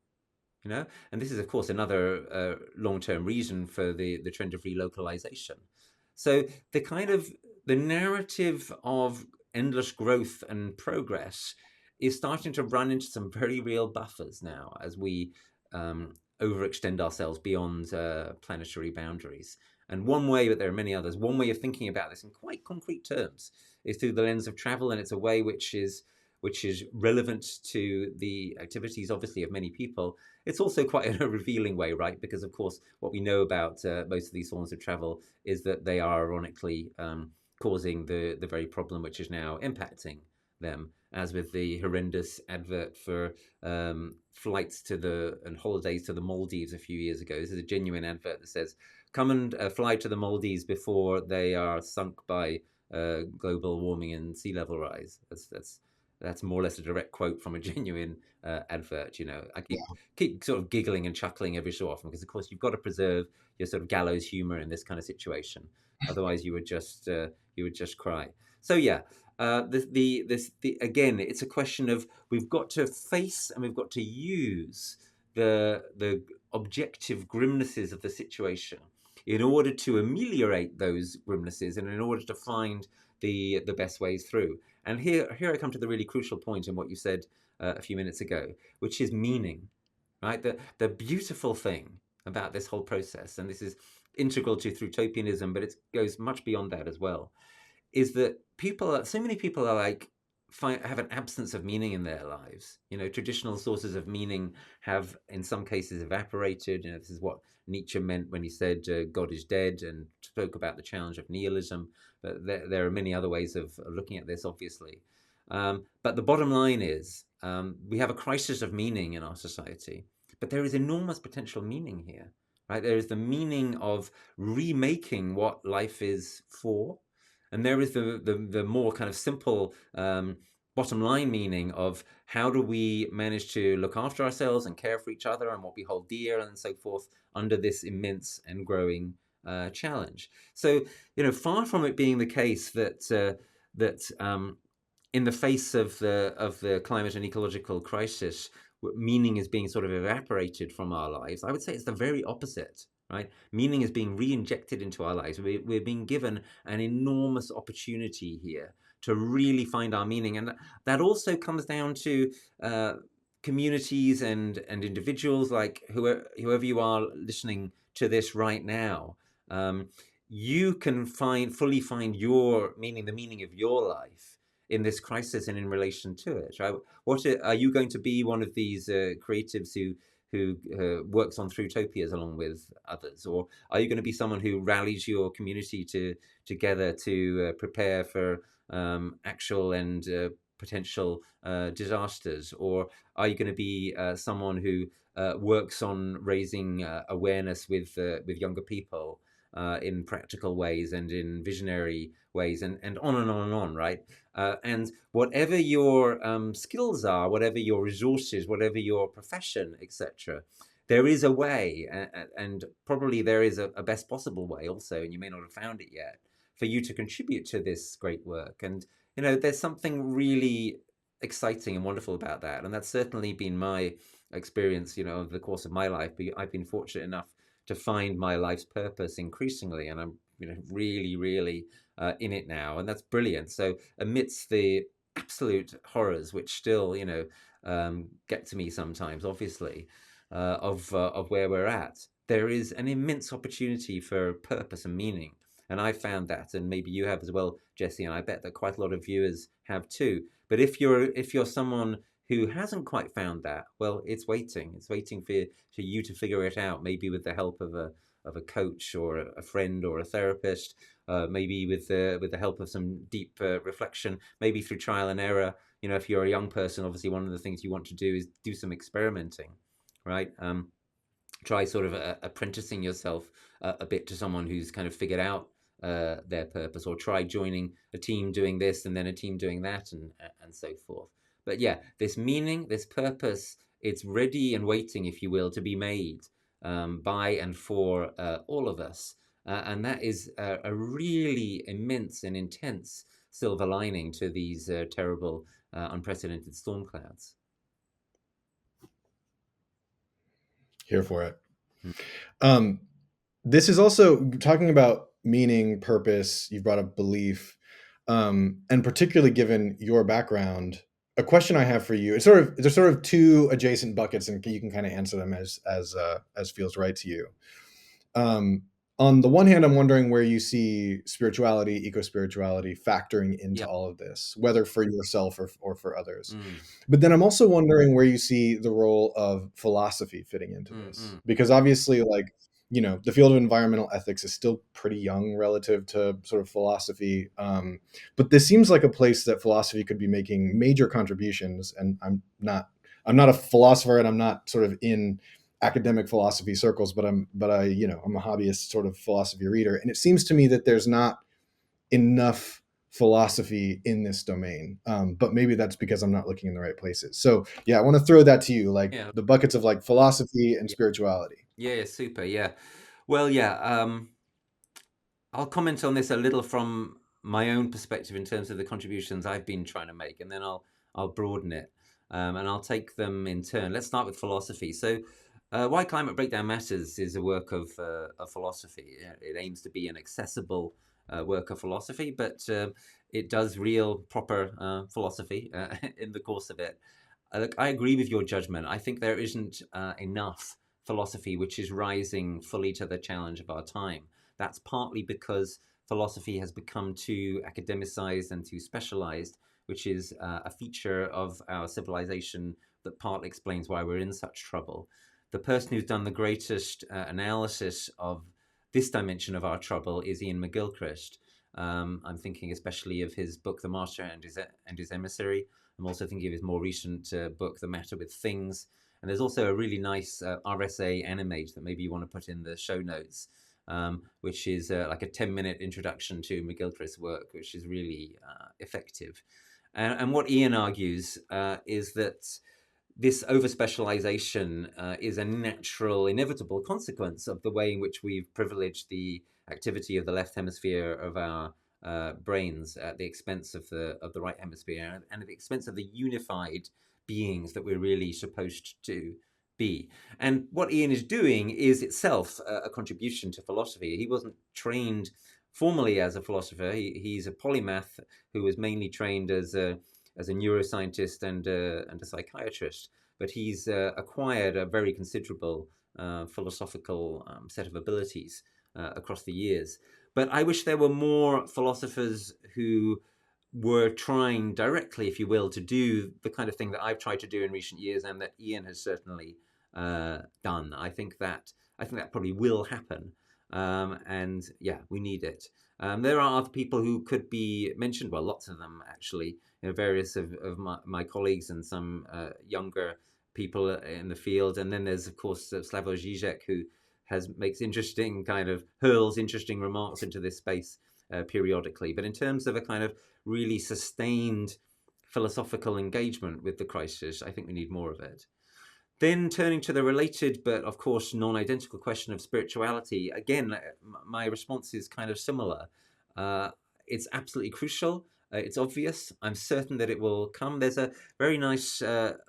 And this is of course another long-term reason for the trend of relocalization. So the narrative of endless growth and progress is starting to run into some very real buffers now as we overextend ourselves beyond planetary boundaries. And one way, but there are many others, one way of thinking about this in quite concrete terms is through the lens of travel, and it's a way which is relevant to the activities, obviously, of many people. It's also quite in a revealing way, right? Because, of course, what we know about most of these forms of travel is that they are ironically causing the very problem which is now impacting them, as with the horrendous advert for flights and holidays to the Maldives a few years ago. This is a genuine advert that says, come and fly to the Maldives before they are sunk by global warming and sea level rise. That's more or less a direct quote from a genuine advert. I keep sort of giggling and chuckling every so often because, of course, you've got to preserve your sort of gallows humor in this kind of situation. Otherwise, you would just cry. So yeah, again, it's a question of we've got to face and we've got to use the objective grimnesses of the situation in order to ameliorate those grimnesses and in order to find the best ways through. And here I come to the really crucial point in what you said a few minutes ago, which is meaning, right? The beautiful thing about this whole process, and this is integral to Thrutopianism, but it goes much beyond that as well, is that so many people are like, have an absence of meaning in their lives. Traditional sources of meaning have, in some cases, evaporated. This is what Nietzsche meant when he said God is dead, and spoke about the challenge of nihilism. But there are many other ways of looking at this, obviously. But the bottom line is, we have a crisis of meaning in our society, but there is enormous potential meaning here, right? There is the meaning of remaking what life is for. And there is the more kind of simple bottom line meaning of how do we manage to look after ourselves and care for each other and what we hold dear and so forth under this immense and growing challenge. So, far from it being the case that in the face of the climate and ecological crisis, meaning is being sort of evaporated from our lives, I would say it's the very opposite. Right? Meaning is being re-injected into our lives. We're being given an enormous opportunity here to really find our meaning. And that also comes down to communities and individuals, like whoever you are listening to this right now. You can fully find your meaning, the meaning of your life in this crisis and in relation to it. Right? Are you going to be one of these creatives who works on Thrutopias along with others? Or are you going to be someone who rallies your community together to prepare for actual and potential disasters? Or are you going to be someone who works on raising awareness with younger people in practical ways and in visionary ways, and on and on and on, right? And whatever your skills are, whatever your resources, whatever your profession, etc., there is a way, and probably there is a best possible way also, and you may not have found it yet, for you to contribute to this great work. And there's something really exciting and wonderful about that, and that's certainly been my experience, over the course of my life. I've been fortunate enough to find my life's purpose increasingly, and I'm really, really in it now, and that's brilliant. So amidst the absolute horrors, which still get to me sometimes, obviously, of where we're at, there is an immense opportunity for purpose and meaning. And I found that, and maybe you have as well, Jesse, and I bet that quite a lot of viewers have too. But if you're someone who hasn't quite found that, well, it's waiting. It's waiting for you to figure it out, maybe with the help of a coach or a friend or a therapist, maybe with the help of some deep reflection, maybe through trial and error. If you're a young person, obviously one of the things you want to do is do some experimenting, right? Try sort of apprenticing yourself a bit to someone who's kind of figured out their purpose, or try joining a team doing this and then a team doing that, and so forth. But yeah, this meaning, this purpose, it's ready and waiting, if you will, to be made by and for all of us. And that is a really immense and intense silver lining to these terrible, unprecedented storm clouds. Here for it. This is also talking about meaning, purpose. You've brought up belief, and particularly given your background, a question I have for you is there's sort of two adjacent buckets, and you can kind of answer them as feels right to you. On the one hand, I'm wondering where you see spirituality, eco-spirituality factoring into all of this, whether for yourself or for others. But then I'm also wondering where you see the role of philosophy fitting into this, because obviously, the field of environmental ethics is still pretty young relative to sort of philosophy. But this seems like a place that philosophy could be making major contributions. And I'm not a philosopher, and I'm not sort of in academic philosophy circles, but I'm a hobbyist sort of philosophy reader. And it seems to me that there's not enough philosophy in this domain. But maybe that's because I'm not looking in the right places. So yeah, I want to throw that to you, the buckets of philosophy and spirituality. Yeah, super. Yeah. Well, yeah. I'll comment on this a little from my own perspective in terms of the contributions I've been trying to make, and then I'll broaden it, and I'll take them in turn. Let's start with philosophy. So, Why Climate Breakdown Matters is a work of philosophy. It aims to be an accessible work of philosophy, but it does real, proper philosophy in the course of it. Look, I agree with your judgment. I think there isn't enough philosophy which is rising fully to the challenge of our time. That's partly because philosophy has become too academicized and too specialized, which is a feature of our civilization that partly explains why we're in such trouble. The person who's done the greatest analysis of this dimension of our trouble is Ian McGilchrist. I'm thinking especially of his book, The Master and His Emissary. I'm also thinking of his more recent book, The Matter with Things. And there's also a really nice RSA animate that maybe you want to put in the show notes, which is like a 10-minute introduction to McGilchrist's work, which is really effective. And what Ian argues is that this over-specialization is a natural, inevitable consequence of the way in which we've privileged the activity of the left hemisphere of our brains at the expense of the right hemisphere, and at the expense of the unified beings that we're really supposed to be. And what Ian is doing is itself a contribution to philosophy. He wasn't trained formally as a philosopher. He's a polymath who was mainly trained as a neuroscientist and a psychiatrist, but he's acquired a very considerable philosophical set of abilities across the years. But I wish there were more philosophers who were trying directly, if you will, to do the kind of thing that I've tried to do in recent years, and that Ian has certainly done. I think that probably will happen, and yeah, we need it. There are other people who could be mentioned. Well, lots of them actually. Various of my colleagues and some younger people in the field, and then there's of course Slavoj Žižek, who hurls interesting remarks into this space periodically. But in terms of a kind of really sustained philosophical engagement with the crisis, I think we need more of it. Then turning to the related, but of course non-identical question of spirituality, again, my response is kind of similar. It's absolutely crucial. It's obvious. I'm certain that it will come. There's a very nice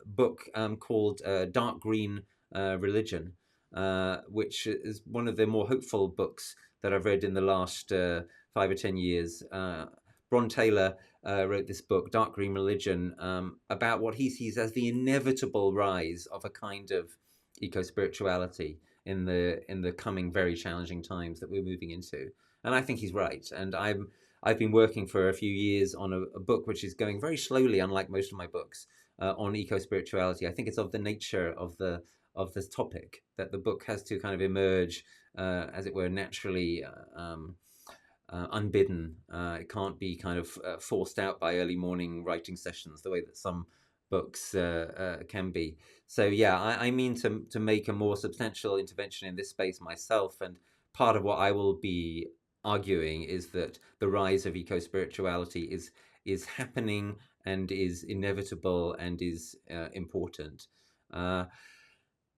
book called Dark Green Religion, which is one of the more hopeful books that I've read in the last 5 or 10 years. Bron Taylor wrote this book, Dark Green Religion, about what he sees as the inevitable rise of a kind of eco-spirituality in the coming very challenging times that we're moving into. And I think he's right. And I've been working for a few years on a book which is going very slowly, unlike most of my books, on eco-spirituality. I think it's of the nature of this topic that the book has to kind of emerge, as it were, naturally, unbidden. It can't be kind of forced out by early morning writing sessions the way that some books can be. So yeah, I mean to make a more substantial intervention in this space myself, and part of what I will be arguing is that the rise of eco-spirituality is happening and is inevitable and is important.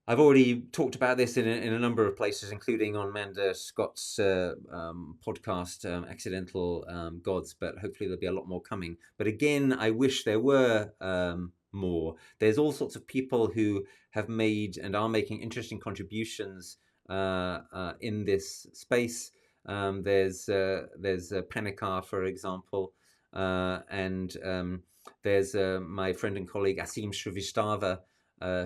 I've already talked about this in a number of places, including on Manda Scott's podcast, Accidental Gods, but hopefully there'll be a lot more coming. But again, I wish there were more. There's all sorts of people who have made and are making interesting contributions in this space. There's Panikar, for example, and there's my friend and colleague Asim Shrivastava,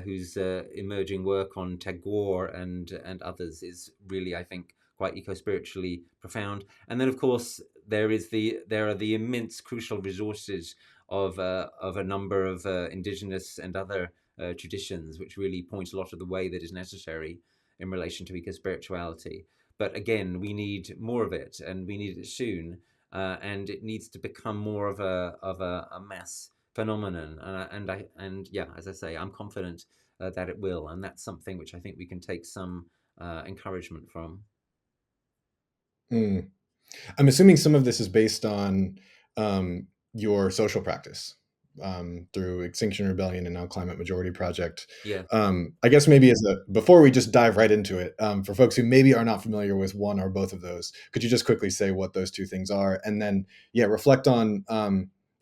whose emerging work on Tagore and others is really, I think, quite eco-spiritually profound. And then, of course, there are the immense crucial resources of a number of indigenous and other traditions, which really point a lot of the way that is necessary in relation to eco-spirituality. But again, we need more of it, and we need it soon, and it needs to become more of a mass phenomenon. And yeah, as I say, I'm confident that it will, and that's something which I think we can take some encouragement from. I'm assuming some of this is based on your social practice through Extinction Rebellion and now Climate Majority Project. Yeah. I guess maybe before we just dive right into it, for folks who maybe are not familiar with one or both of those, could you just quickly say what those two things are, and then reflect on,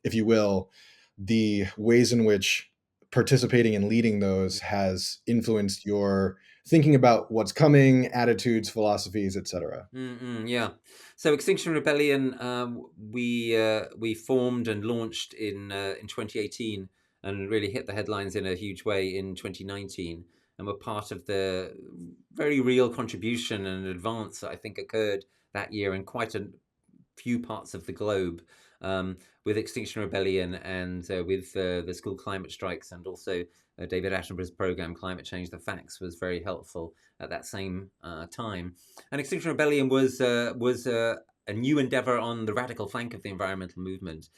if you will, the ways in which participating and leading those has influenced your thinking about what's coming, attitudes, philosophies, etc. Yeah. So Extinction Rebellion, we formed and launched in 2018, and really hit the headlines in a huge way in 2019, and were part of the very real contribution and advance that I think occurred that year in quite a few parts of the globe, with Extinction Rebellion and with the school climate strikes, and also David Attenborough's program Climate Change: The Facts was very helpful at that same time. And Extinction Rebellion was a new endeavor on the radical flank of the environmental movement.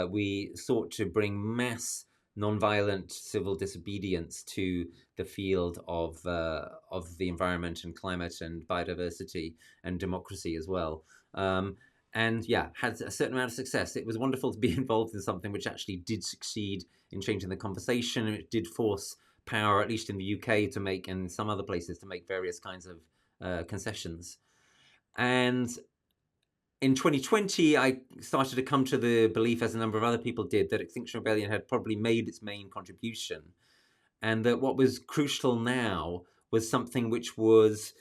We sought to bring mass nonviolent civil disobedience to the field of the environment and climate and biodiversity and democracy as well. And yeah, had a certain amount of success. It was wonderful to be involved in something which actually did succeed in changing the conversation. It did force power, at least in the UK, to make, and some other places, to make various kinds of concessions. And in 2020, I started to come to the belief, as a number of other people did, that Extinction Rebellion had probably made its main contribution, and that what was crucial now was something which was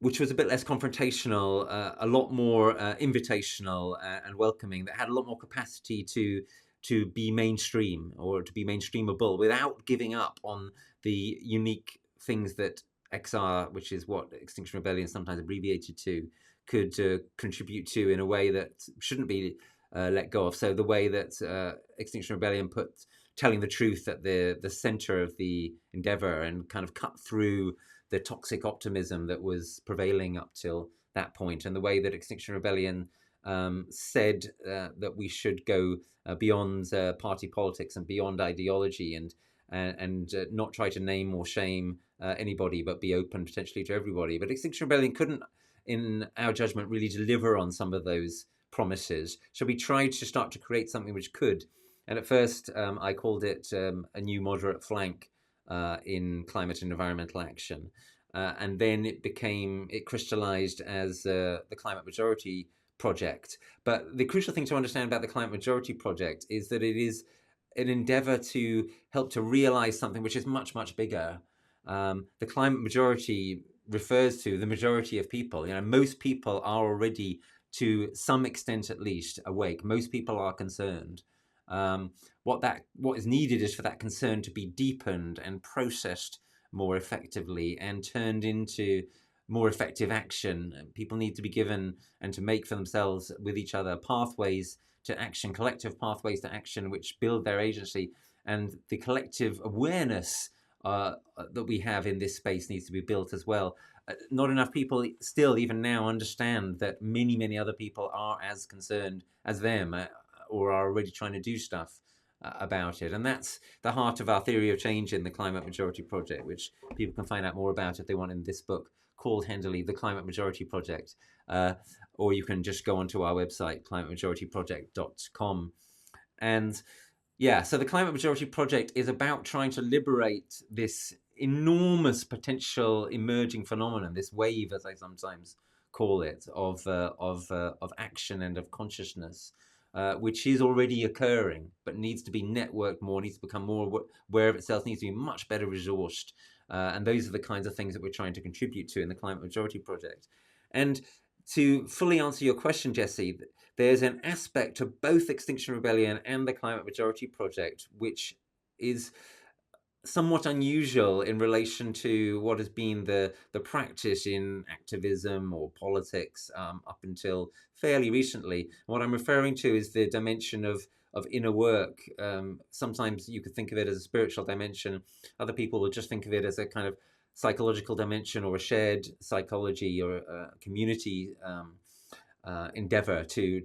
a bit less confrontational, a lot more invitational and welcoming, that had a lot more capacity to be mainstream or to be mainstreamable without giving up on the unique things that XR, which is what Extinction Rebellion is sometimes abbreviated to, could contribute to in a way that shouldn't be let go of. So the way that Extinction Rebellion put telling the truth at the center of the endeavor and kind of cut through the toxic optimism that was prevailing up till that point, and the way that Extinction Rebellion said that we should go beyond party politics and beyond ideology, and not try to name or shame anybody, but be open potentially to everybody. But Extinction Rebellion couldn't, in our judgment, really deliver on some of those promises. So we tried to start to create something which could. And at first, I called it a new moderate flank in climate and environmental action. And then it crystallized as the Climate Majority Project. But the crucial thing to understand about the Climate Majority Project is that it is an endeavor to help to realize something which is much, much bigger. The climate majority refers to the majority of people. Most people are already, to some extent at least, awake. Most people are concerned. What is needed is for that concern to be deepened and processed more effectively and turned into more effective action. People need to be given and to make for themselves with each other pathways to action, collective pathways to action, which build their agency. And the collective awareness that we have in this space needs to be built as well. Not enough people still, even now, understand that many, many other people are as concerned as them, or are already trying to do stuff about it. And that's the heart of our theory of change in the Climate Majority Project, which people can find out more about if they want in this book called handily The Climate Majority Project. Or you can just go onto our website, climatemajorityproject.com. And yeah, so the Climate Majority Project is about trying to liberate this enormous potential emerging phenomenon, this wave, as I sometimes call it, of action and of consciousness, which is already occurring, but needs to be networked more, needs to become more aware of itself, needs to be much better resourced. And those are the kinds of things that we're trying to contribute to in the Climate Majority Project. And to fully answer your question, Jesse, there's an aspect to both Extinction Rebellion and the Climate Majority Project which is somewhat unusual in relation to what has been the practice in activism or politics up until fairly recently. What I'm referring to is the dimension of inner work. Sometimes you could think of it as a spiritual dimension. Other people will just think of it as a kind of psychological dimension or a shared psychology or a community endeavor to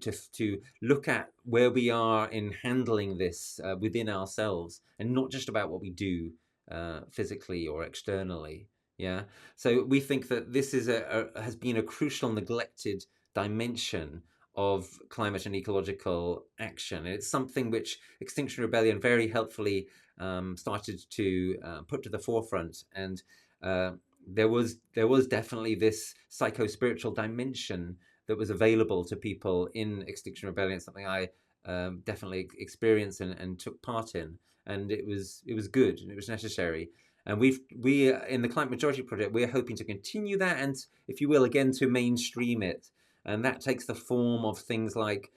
look at where we are in handling this within ourselves, and not just about what we do physically or externally. Yeah. So we think that this is has been a crucial neglected dimension of climate and ecological action. And it's something which Extinction Rebellion very helpfully started to put to the forefront. And there was definitely this psycho-spiritual dimension that was available to people in Extinction Rebellion, something I definitely experienced and took part in, and it was good and it was necessary. And we in the Climate Majority Project, we're hoping to continue that, and if you will, again, to mainstream it, and that takes the form of things like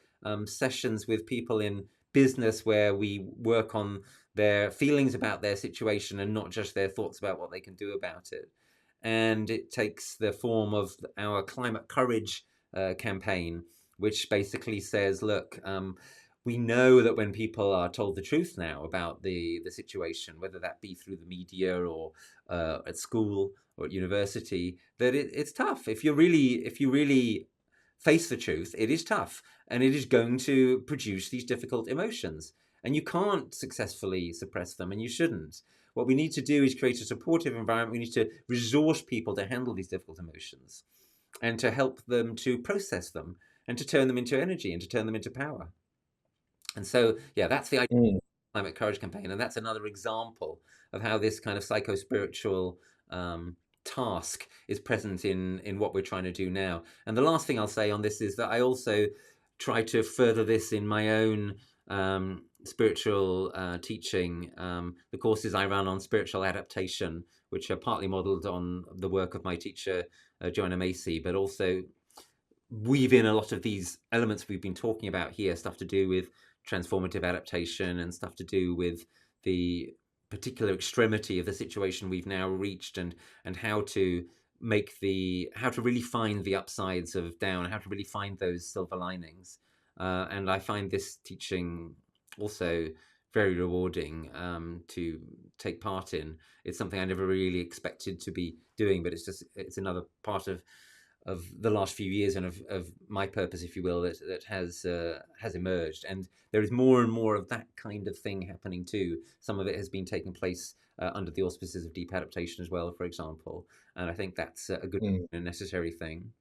sessions with people in business where we work on their feelings about their situation and not just their thoughts about what they can do about it. And it takes the form of our Climate Courage campaign, which basically says, look, we know that when people are told the truth now about the situation, whether that be through the media or at school or at university, that it's tough. If you really face the truth, it is tough, and it is going to produce these difficult emotions, and you can't successfully suppress them, and you shouldn't. What we need to do is create a supportive environment. We need to resource people to handle these difficult emotions and to help them to process them and to turn them into energy and to turn them into power. And so, yeah, that's the Climate Courage campaign. And that's another example of how this kind of psycho-spiritual task is present in what we're trying to do now. And the last thing I'll say on this is that I also try to further this in my own spiritual teaching. The courses I run on spiritual adaptation, which are partly modeled on the work of my teacher, Joanna Macy, but also weave in a lot of these elements we've been talking about here, stuff to do with transformative adaptation and stuff to do with the particular extremity of the situation we've now reached, and how to really find the upsides of down, how to really find those silver linings. And I find this teaching also very rewarding to take part in. It's something I never really expected to be doing, but it's another part of the last few years and of my purpose, if you will, that has emerged. And there is more and more of that kind of thing happening too. Some of it has been taking place under the auspices of deep adaptation as well, for example. And I think that's a good and necessary thing.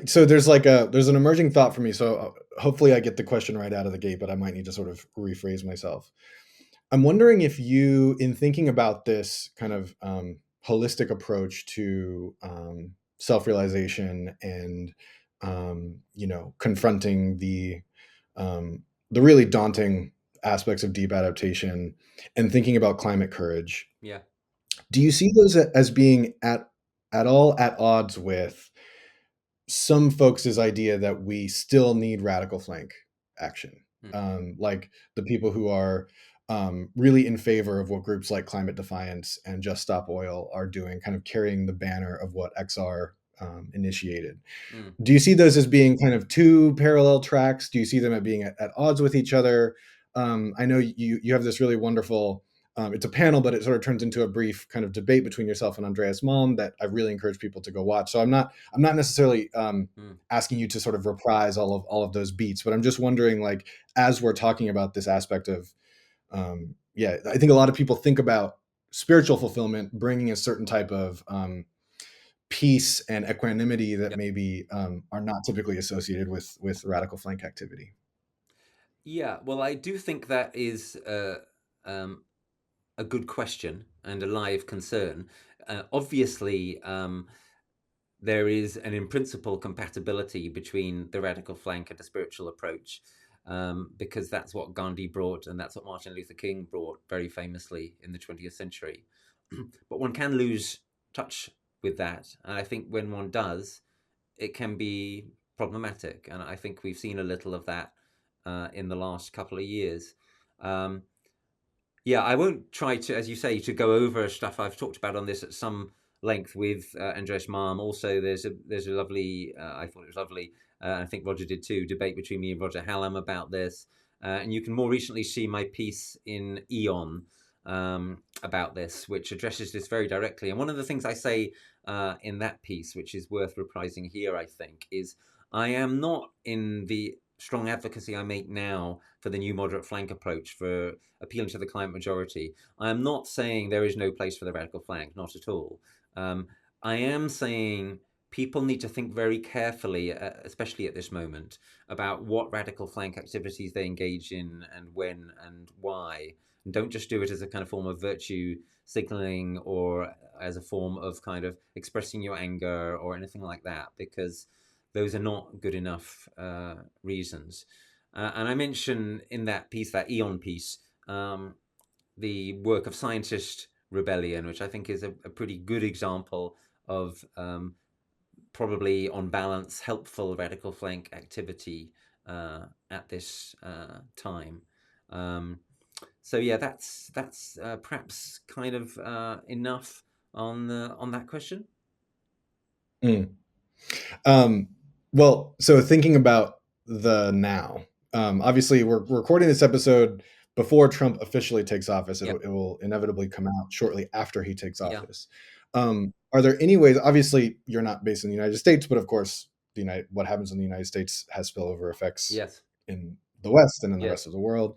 So there's an emerging thought for me. So hopefully I get the question right out of the gate, but I might need to sort of rephrase myself. I'm wondering if you, in thinking about this kind of holistic approach to self-realization and confronting the really daunting aspects of deep adaptation and thinking about climate courage, Yeah. do you see those as being at all at odds with some folks' idea that we still need radical flank action? Like the people who are really in favor of what groups like Climate Defiance and Just Stop Oil are doing, kind of carrying the banner of what XR initiated. Do you see those as being kind of two parallel tracks? Do you see them as being at odds with each other? I know you have this really wonderful, it's a panel, but it sort of turns into a brief kind of debate between yourself and Andreas Malm that I really encourage people to go watch. So I'm not necessarily asking you to sort of reprise all of those beats, but I'm just wondering, like, as we're talking about this aspect of, I think a lot of people think about spiritual fulfillment bringing a certain type of peace and equanimity that maybe are not typically associated with radical flank activity. Yeah, well, I do think that is a good question and a live concern. Obviously, there is an in principle compatibility between the radical flank and the spiritual approach, because that's what Gandhi brought and that's what Martin Luther King brought very famously in the 20th century. But one can lose touch with that. And I think when one does, it can be problematic. And I think we've seen a little of that in the last couple of years. I won't try to, as you say, to go over stuff I've talked about on this at some length with Andreas Malm. Also, there's a lovely, I thought it was lovely, I think Roger did too, debate between me and Roger Hallam about this. And you can more recently see my piece in Eon about this, which addresses this very directly. And one of the things I say in that piece, which is worth reprising here, I think, is I am not in the strong advocacy I make now for the new moderate flank approach, for appealing to the climate majority. I am not saying there is no place for the radical flank, not at all. I am saying people need to think very carefully, especially at this moment, about what radical flank activities they engage in and when and why. And don't just do it as a kind of form of virtue signaling or as a form of kind of expressing your anger or anything like that, because those are not good enough reasons. And I mention in that piece, that Eon piece, the work of Scientist Rebellion, which I think is a pretty good example of probably, on balance, helpful radical flank activity at this time. That's perhaps kind of enough on that question. Mm. Well, so thinking about the now, obviously we're recording this episode before Trump officially takes office. Yeah, It will inevitably come out shortly after he takes yeah, office. Are there any ways? Obviously, you're not based in the United States, but of course, what happens in the United States has spillover effects yes, in the West and in the yes. rest of the world.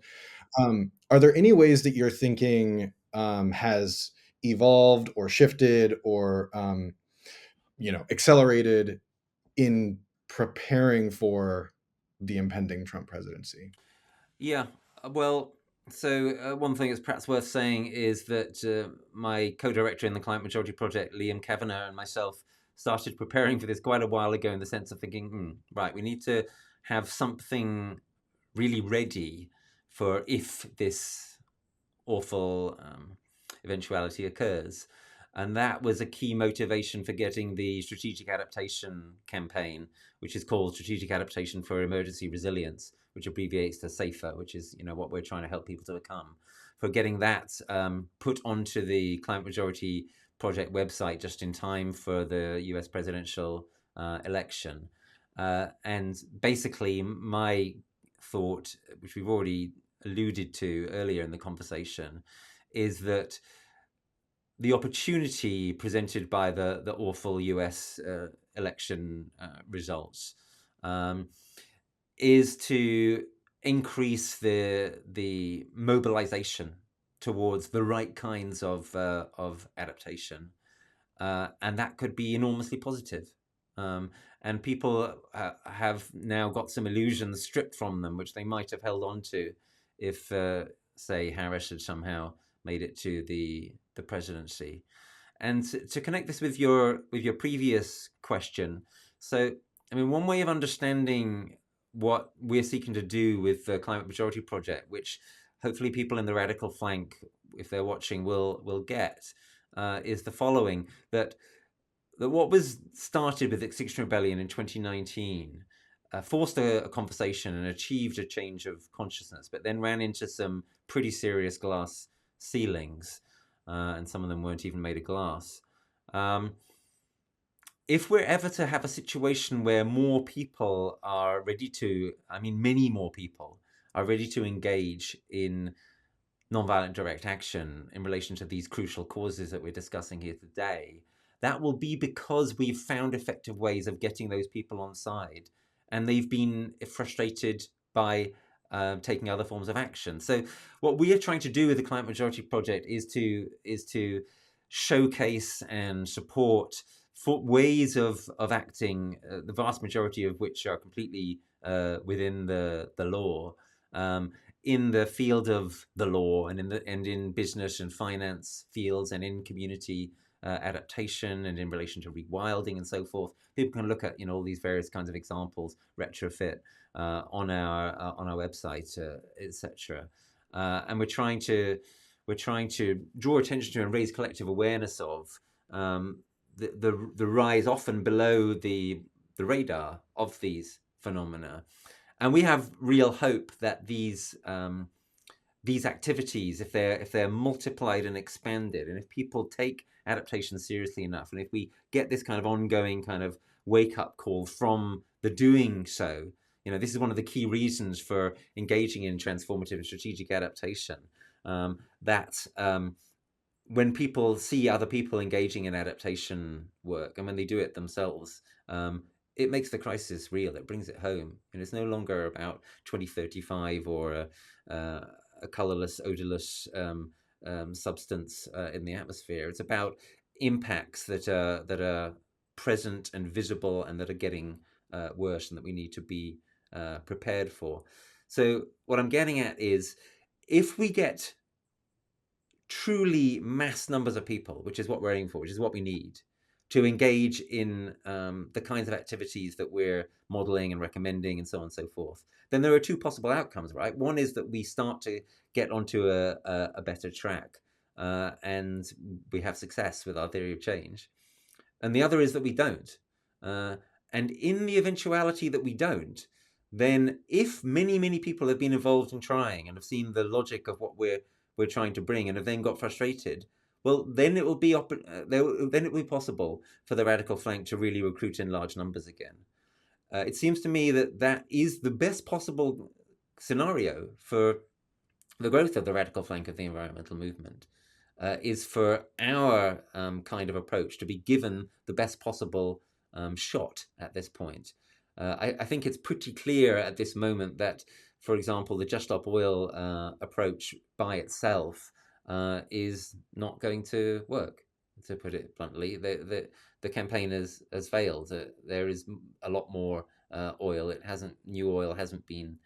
Are there any ways that your thinking has evolved or shifted or accelerated in preparing for the impending Trump presidency? Yeah, well, so one thing that's perhaps worth saying is that my co-director in the Climate Majority Project, Liam Kavanagh, and myself started preparing for this quite a while ago in the sense of thinking, right, we need to have something really ready for if this awful eventuality occurs. And that was a key motivation for getting the Strategic Adaptation campaign, which is called Strategic Adaptation for Emergency Resilience, which abbreviates to SAFER, which is what we're trying to help people to become. For getting that put onto the Climate Majority Project website just in time for the US presidential election. And basically, my thought, which we've already alluded to earlier in the conversation, is that the opportunity presented by the awful US election results is to increase the mobilization towards the right kinds of adaptation, and that could be enormously positive. And people have now got some illusions stripped from them, which they might have held on to if, say, Harris had somehow made it to the presidency. And to connect this with your previous question, so I mean, one way of understanding what we're seeking to do with the Climate Majority Project, which hopefully people in the radical flank, if they're watching, will get, is the following: that what was started with Extinction Rebellion in 2019 forced a conversation and achieved a change of consciousness, but then ran into some pretty serious glass ceilings, and some of them weren't even made of glass. If we're ever to have a situation where more people are ready to, I mean, many more people are ready to engage in nonviolent direct action in relation to these crucial causes that we're discussing here today, that will be because we've found effective ways of getting those people on side, and they've been frustrated by taking other forms of action. So, what we are trying to do with the Climate Majority Project is to showcase and support for ways of acting, the vast majority of which are completely within the law. In the field of the law and in business and finance fields and in community adaptation and in relation to rewilding and so forth, people can look at all these various kinds of examples, retrofit on our website, etc. And we're trying to draw attention to and raise collective awareness of the rise often below the radar of these phenomena. And we have real hope that these activities, if they're multiplied and expanded, and if people take adaptation seriously enough, and if we get this kind of ongoing kind of wake up call from the doing so, this is one of the key reasons for engaging in transformative and strategic adaptation. That when people see other people engaging in adaptation work, and when they do it themselves, it makes the crisis real. It brings it home, and it's no longer about 2035 or a colorless, odorless substance in the atmosphere. It's about impacts that are present and visible, and that are getting worse, and that we need to be prepared for. So, what I'm getting at is, if we get truly mass numbers of people, which is what we're aiming for, which is what we need to engage in the kinds of activities that we're modeling and recommending and so on and so forth, then there are two possible outcomes, right? One is that we start to get onto a better track and we have success with our theory of change. And the other is that we don't. And in the eventuality that we don't, then if many, many people have been involved in trying and have seen the logic of what we're trying to bring and have then got frustrated, well, then it will be then it will be possible for the radical flank to really recruit in large numbers again. It seems to me that that is the best possible scenario for the growth of the radical flank of the environmental movement, is for our kind of approach to be given the best possible shot at this point. I think it's pretty clear at this moment that, for example, the Just Stop Oil approach by itself is not going to work, to put it bluntly. The campaign has failed. There is a lot more oil. New oil hasn't been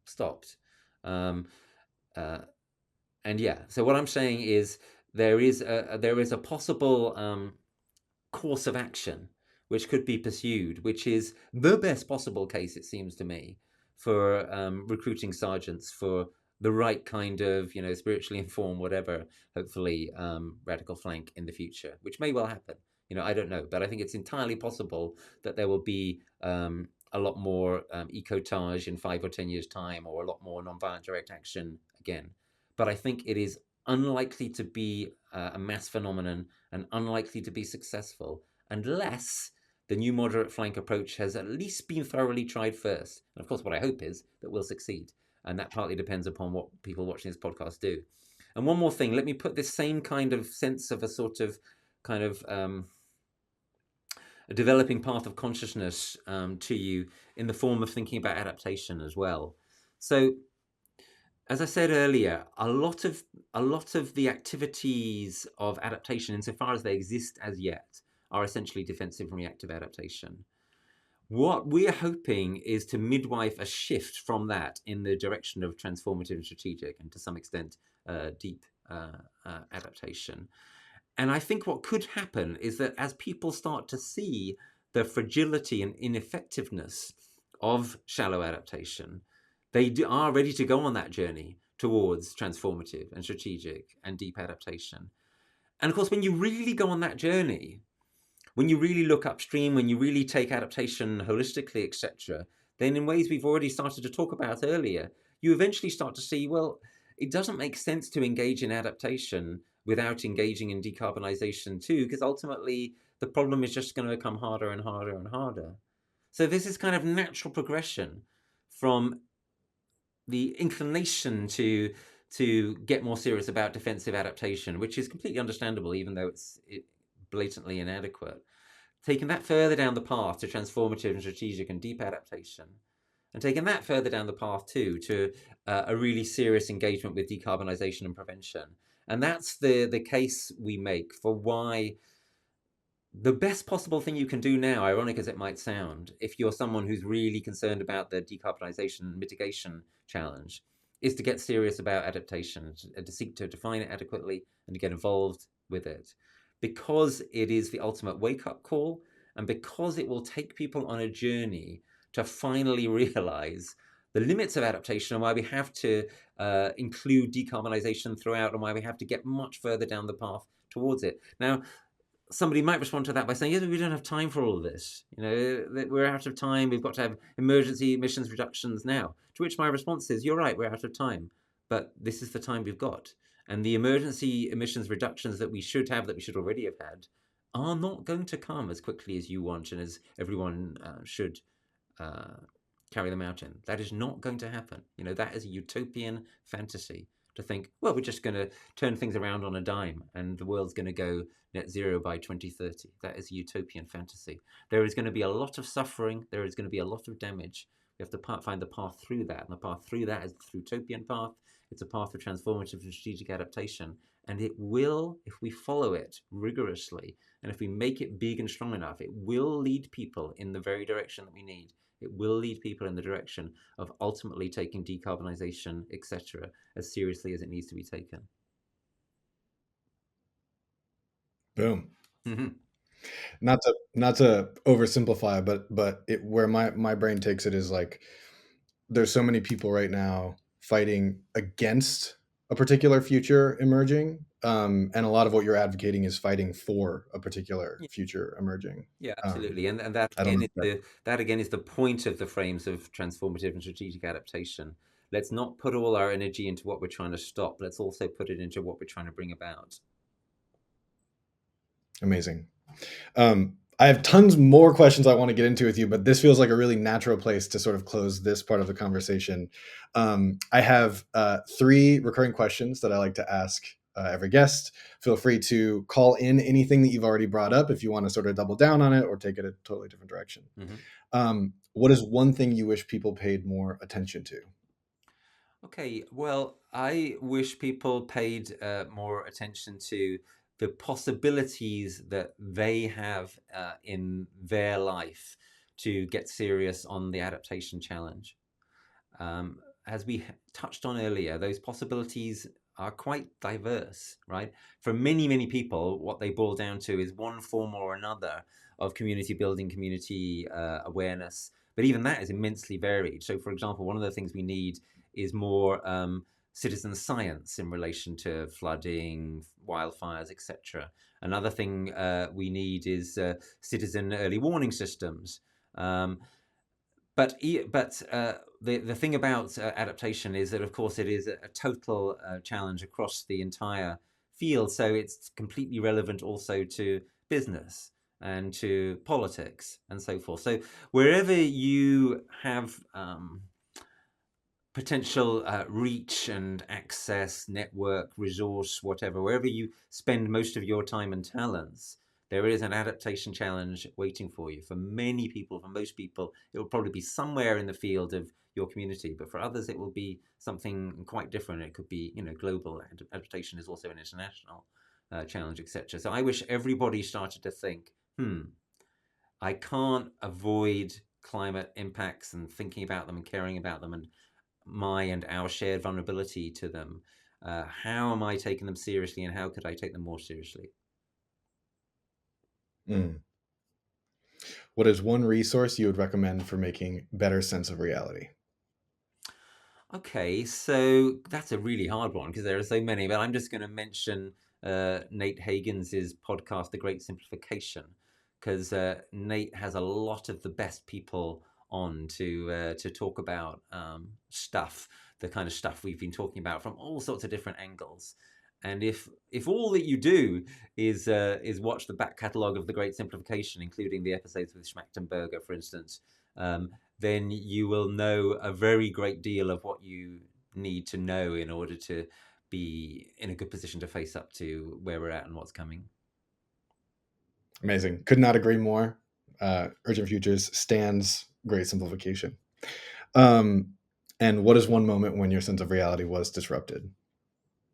stopped. And yeah, so what I'm saying is there is a possible course of action which could be pursued, which is the best possible case, it seems to me, for recruiting sergeants for the right kind of, spiritually informed, whatever, hopefully radical flank in the future, which may well happen. I don't know, but I think it's entirely possible that there will be a lot more ecotage in 5 or 10 years' time, or a lot more nonviolent direct action again. But I think it is unlikely to be a mass phenomenon and unlikely to be successful unless the new moderate flank approach has at least been thoroughly tried first. And of course, what I hope is that we'll succeed. And that partly depends upon what people watching this podcast do. And one more thing, let me put this same kind of sense of a sort of kind of a developing path of consciousness to you in the form of thinking about adaptation as well. So, as I said earlier, a lot of the activities of adaptation, insofar as they exist as yet, are essentially defensive and reactive adaptation. What we're hoping is to midwife a shift from that in the direction of transformative and strategic, and to some extent deep adaptation. And I think what could happen is that as people start to see the fragility and ineffectiveness of shallow adaptation, they are ready to go on that journey towards transformative and strategic and deep adaptation. And of course, when you really go on that journey, when you really look upstream, when you really take adaptation holistically, etc., then in ways we've already started to talk about earlier, you eventually start to see, well, it doesn't make sense to engage in adaptation without engaging in decarbonization too, because ultimately the problem is just going to become harder and harder and harder. So this is kind of natural progression from the inclination to get more serious about defensive adaptation, which is completely understandable, even though it's blatantly inadequate. Taking that further down the path to transformative and strategic and deep adaptation, and taking that further down the path too to a really serious engagement with decarbonization and prevention. And that's the case we make for why the best possible thing you can do now, ironic as it might sound, if you're someone who's really concerned about the decarbonization and mitigation challenge, is to get serious about adaptation, to seek to define it adequately and to get involved with it. Because it is the ultimate wake-up call, and because it will take people on a journey to finally realize the limits of adaptation and why we have to include decarbonization throughout, and why we have to get much further down the path towards it. Now, somebody might respond to that by saying, yes, we don't have time for all of this. We're out of time. We've got to have emergency emissions reductions now. To which my response is, you're right, we're out of time. But this is the time we've got. And the emergency emissions reductions that we should already have had, are not going to come as quickly as you want and as everyone should carry them out in. That is not going to happen. That is a utopian fantasy, to think, well, we're just going to turn things around on a dime and the world's going to go net zero by 2030. That is a utopian fantasy. There is going to be a lot of suffering. There is going to be a lot of damage. We have to find the path through that. And the path through that is the Thrutopian path. It's a path of transformative and strategic adaptation. And it will, if we follow it rigorously, and if we make it big and strong enough, it will lead people in the very direction that we need. It will lead people in the direction of ultimately taking decarbonization, etc., as seriously as it needs to be taken. Boom. Mm-hmm. Not to oversimplify, but where my brain takes it is like, there's so many people right now fighting against a particular future emerging, and a lot of what you're advocating is fighting for a particular future emerging. Yeah, absolutely. And that again is the point of the frames of transformative and strategic adaptation. Let's not put all our energy into what we're trying to stop. Let's also put it into what we're trying to bring about. Amazing. I have tons more questions I want to get into with you, but this feels like a really natural place to sort of close this part of the conversation. I have 3 recurring questions that I like to ask every guest. Feel free to call in anything that you've already brought up if you want to sort of double down on it or take it a totally different direction. What is one thing you wish people paid more attention to? Okay, well, I wish people paid more attention to the possibilities that they have in their life to get serious on the adaptation challenge. As we touched on earlier, those possibilities are quite diverse, right? For many, many people, what they boil down to is one form or another of community building, community awareness. But even that is immensely varied. So, for example, one of the things we need is more citizen science in relation to flooding, wildfires, etc. Another thing we need is citizen early warning systems. But the thing about adaptation is that, of course, it is a total challenge across the entire field. So it's completely relevant also to business and to politics and so forth. So wherever you have potential reach and access, network, resource, whatever, wherever you spend most of your time and talents, there is an adaptation challenge waiting for you. For many people, for most people, it will probably be somewhere in the field of your community, but for others, it will be something quite different. It could be, global. Adaptation is also an international challenge, etc. So I wish everybody started to think, I can't avoid climate impacts and thinking about them and caring about them and my and our shared vulnerability to them. How am I taking them seriously, and how could I take them more seriously? What is one resource you would recommend for making better sense of reality? Okay, so that's a really hard one because there are so many, but I'm just going to mention Nate Hagens' podcast, The Great Simplification, because Nate has a lot of the best people on to talk about stuff, the kind of stuff we've been talking about from all sorts of different angles. And if all that you do is watch the back catalogue of The Great Simplification, including the episodes with Schmachtenberger, for instance, then you will know a very great deal of what you need to know in order to be in a good position to face up to where we're at and what's coming. Amazing. Could not agree more. Urgent Futures stands Great Simplification. And what is one moment when your sense of reality was disrupted?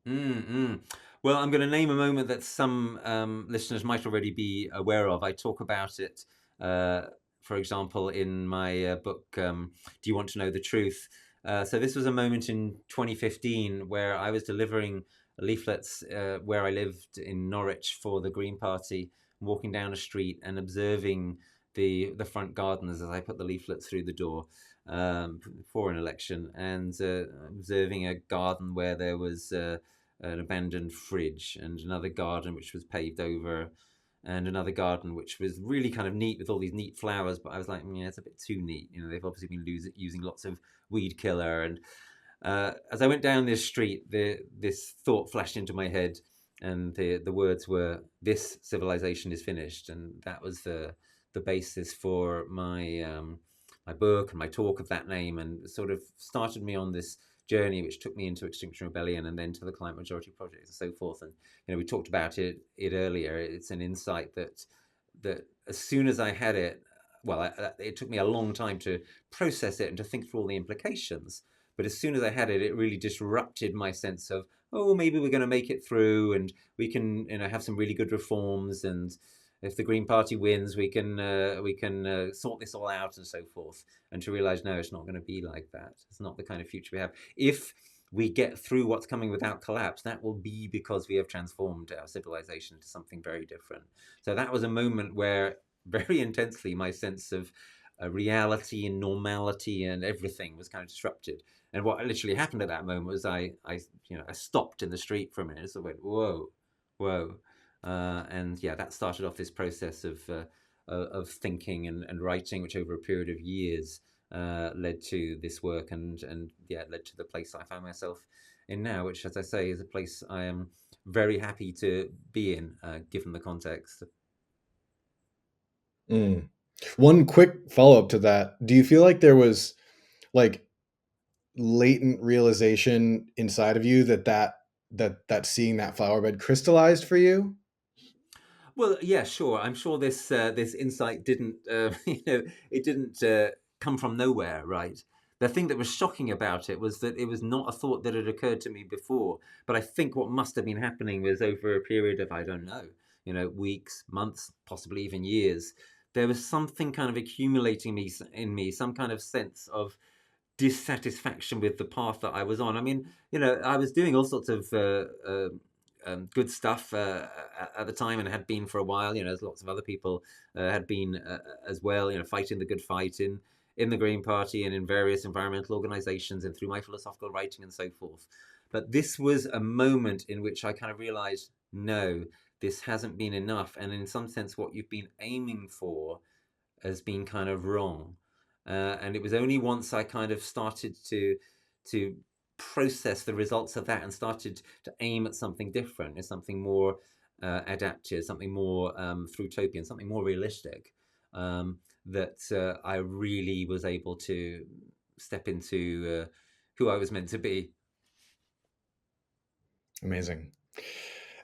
Well, I'm going to name a moment that some listeners might already be aware of. I talk about it, for example, in my book, Do You Want to Know the Truth? So this was a moment in 2015 where I was delivering leaflets where I lived in Norwich for the Green Party, walking down a street and observing the front gardens as I put the leaflets through the door for an election, and observing a garden where there was an abandoned fridge, and another garden which was paved over, and another garden which was really kind of neat with all these neat flowers. But I was like, yeah, it's a bit too neat. They've obviously been using lots of weed killer. And as I went down this street, this thought flashed into my head, and the words were, "This civilization is finished," and that was the basis for my my book and my talk of that name, and sort of started me on this journey, which took me into Extinction Rebellion and then to the Climate Majority Project and so forth. And we talked about it earlier. It's an insight that as soon as I had it, well, it took me a long time to process it and to think through all the implications. But as soon as I had it, it really disrupted my sense of, oh, maybe we're going to make it through, and we can have some really good reforms, and if the Green Party wins, we can sort this all out and so forth. And to realize, no, it's not going to be like that. It's not the kind of future we have. If we get through what's coming without collapse, that will be because we have transformed our civilization into something very different. So that was a moment where very intensely my sense of reality and normality and everything was kind of disrupted. And what literally happened at that moment was I stopped in the street for a minute. So I went, whoa, whoa. And yeah, that started off this process of thinking and writing, which over a period of years led to this work, and led to the place I find myself in now, which, as I say, is a place I am very happy to be in, given the context. Mm. One quick follow-up to that. Do you feel like there was like latent realization inside of you that seeing that flower bed crystallized for you? Well, yeah, sure. I'm sure this insight didn't, it didn't come from nowhere, right? The thing that was shocking about it was that it was not a thought that had occurred to me before. But I think what must have been happening was over a period of, I don't know, weeks, months, possibly even years. There was something kind of accumulating in me, some kind of sense of dissatisfaction with the path that I was on. I mean, I was doing all sorts of good stuff at the time, and had been for a while. As lots of other people had been as well. Fighting the good fight in the Green Party and in various environmental organisations and through my philosophical writing and so forth. But this was a moment in which I kind of realised, no, this hasn't been enough, and in some sense, what you've been aiming for has been kind of wrong. And it was only once I kind of started to process the results of that and started to aim at something different, at something more adaptive, something more Thrutopian, something more realistic, that I really was able to step into who I was meant to be. Amazing.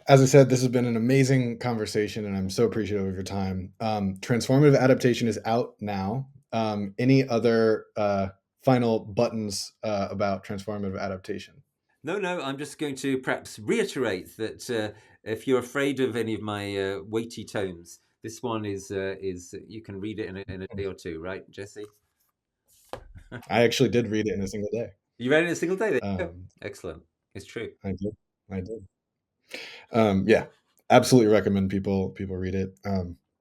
As I said, this has been an amazing conversation, and I'm so appreciative of your time. Transformative Adaptation is out now. Any other final buttons about Transformative Adaptation? No, I'm just going to perhaps reiterate that if you're afraid of any of my weighty tomes, this one is you can read it in a day or two, right, Jesse? I actually did read it in a single day. You read it in a single day? There you go. Excellent. It's true. I did. I did. Yeah, absolutely recommend people read it.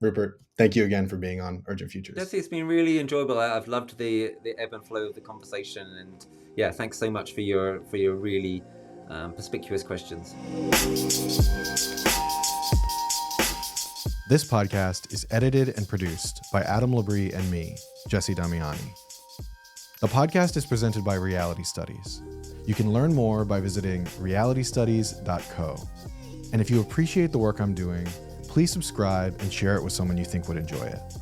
Rupert, thank you again for being on Urgent Futures. Jesse, it's been really enjoyable. I've loved the ebb and flow of the conversation, and yeah, thanks so much for your really perspicuous questions. This podcast is edited and produced by Adam Labrie and me, Jesse Damiani. The podcast is presented by Reality Studies. You can learn more by visiting realitystudies.co. And if you appreciate the work I'm doing, please subscribe and share it with someone you think would enjoy it.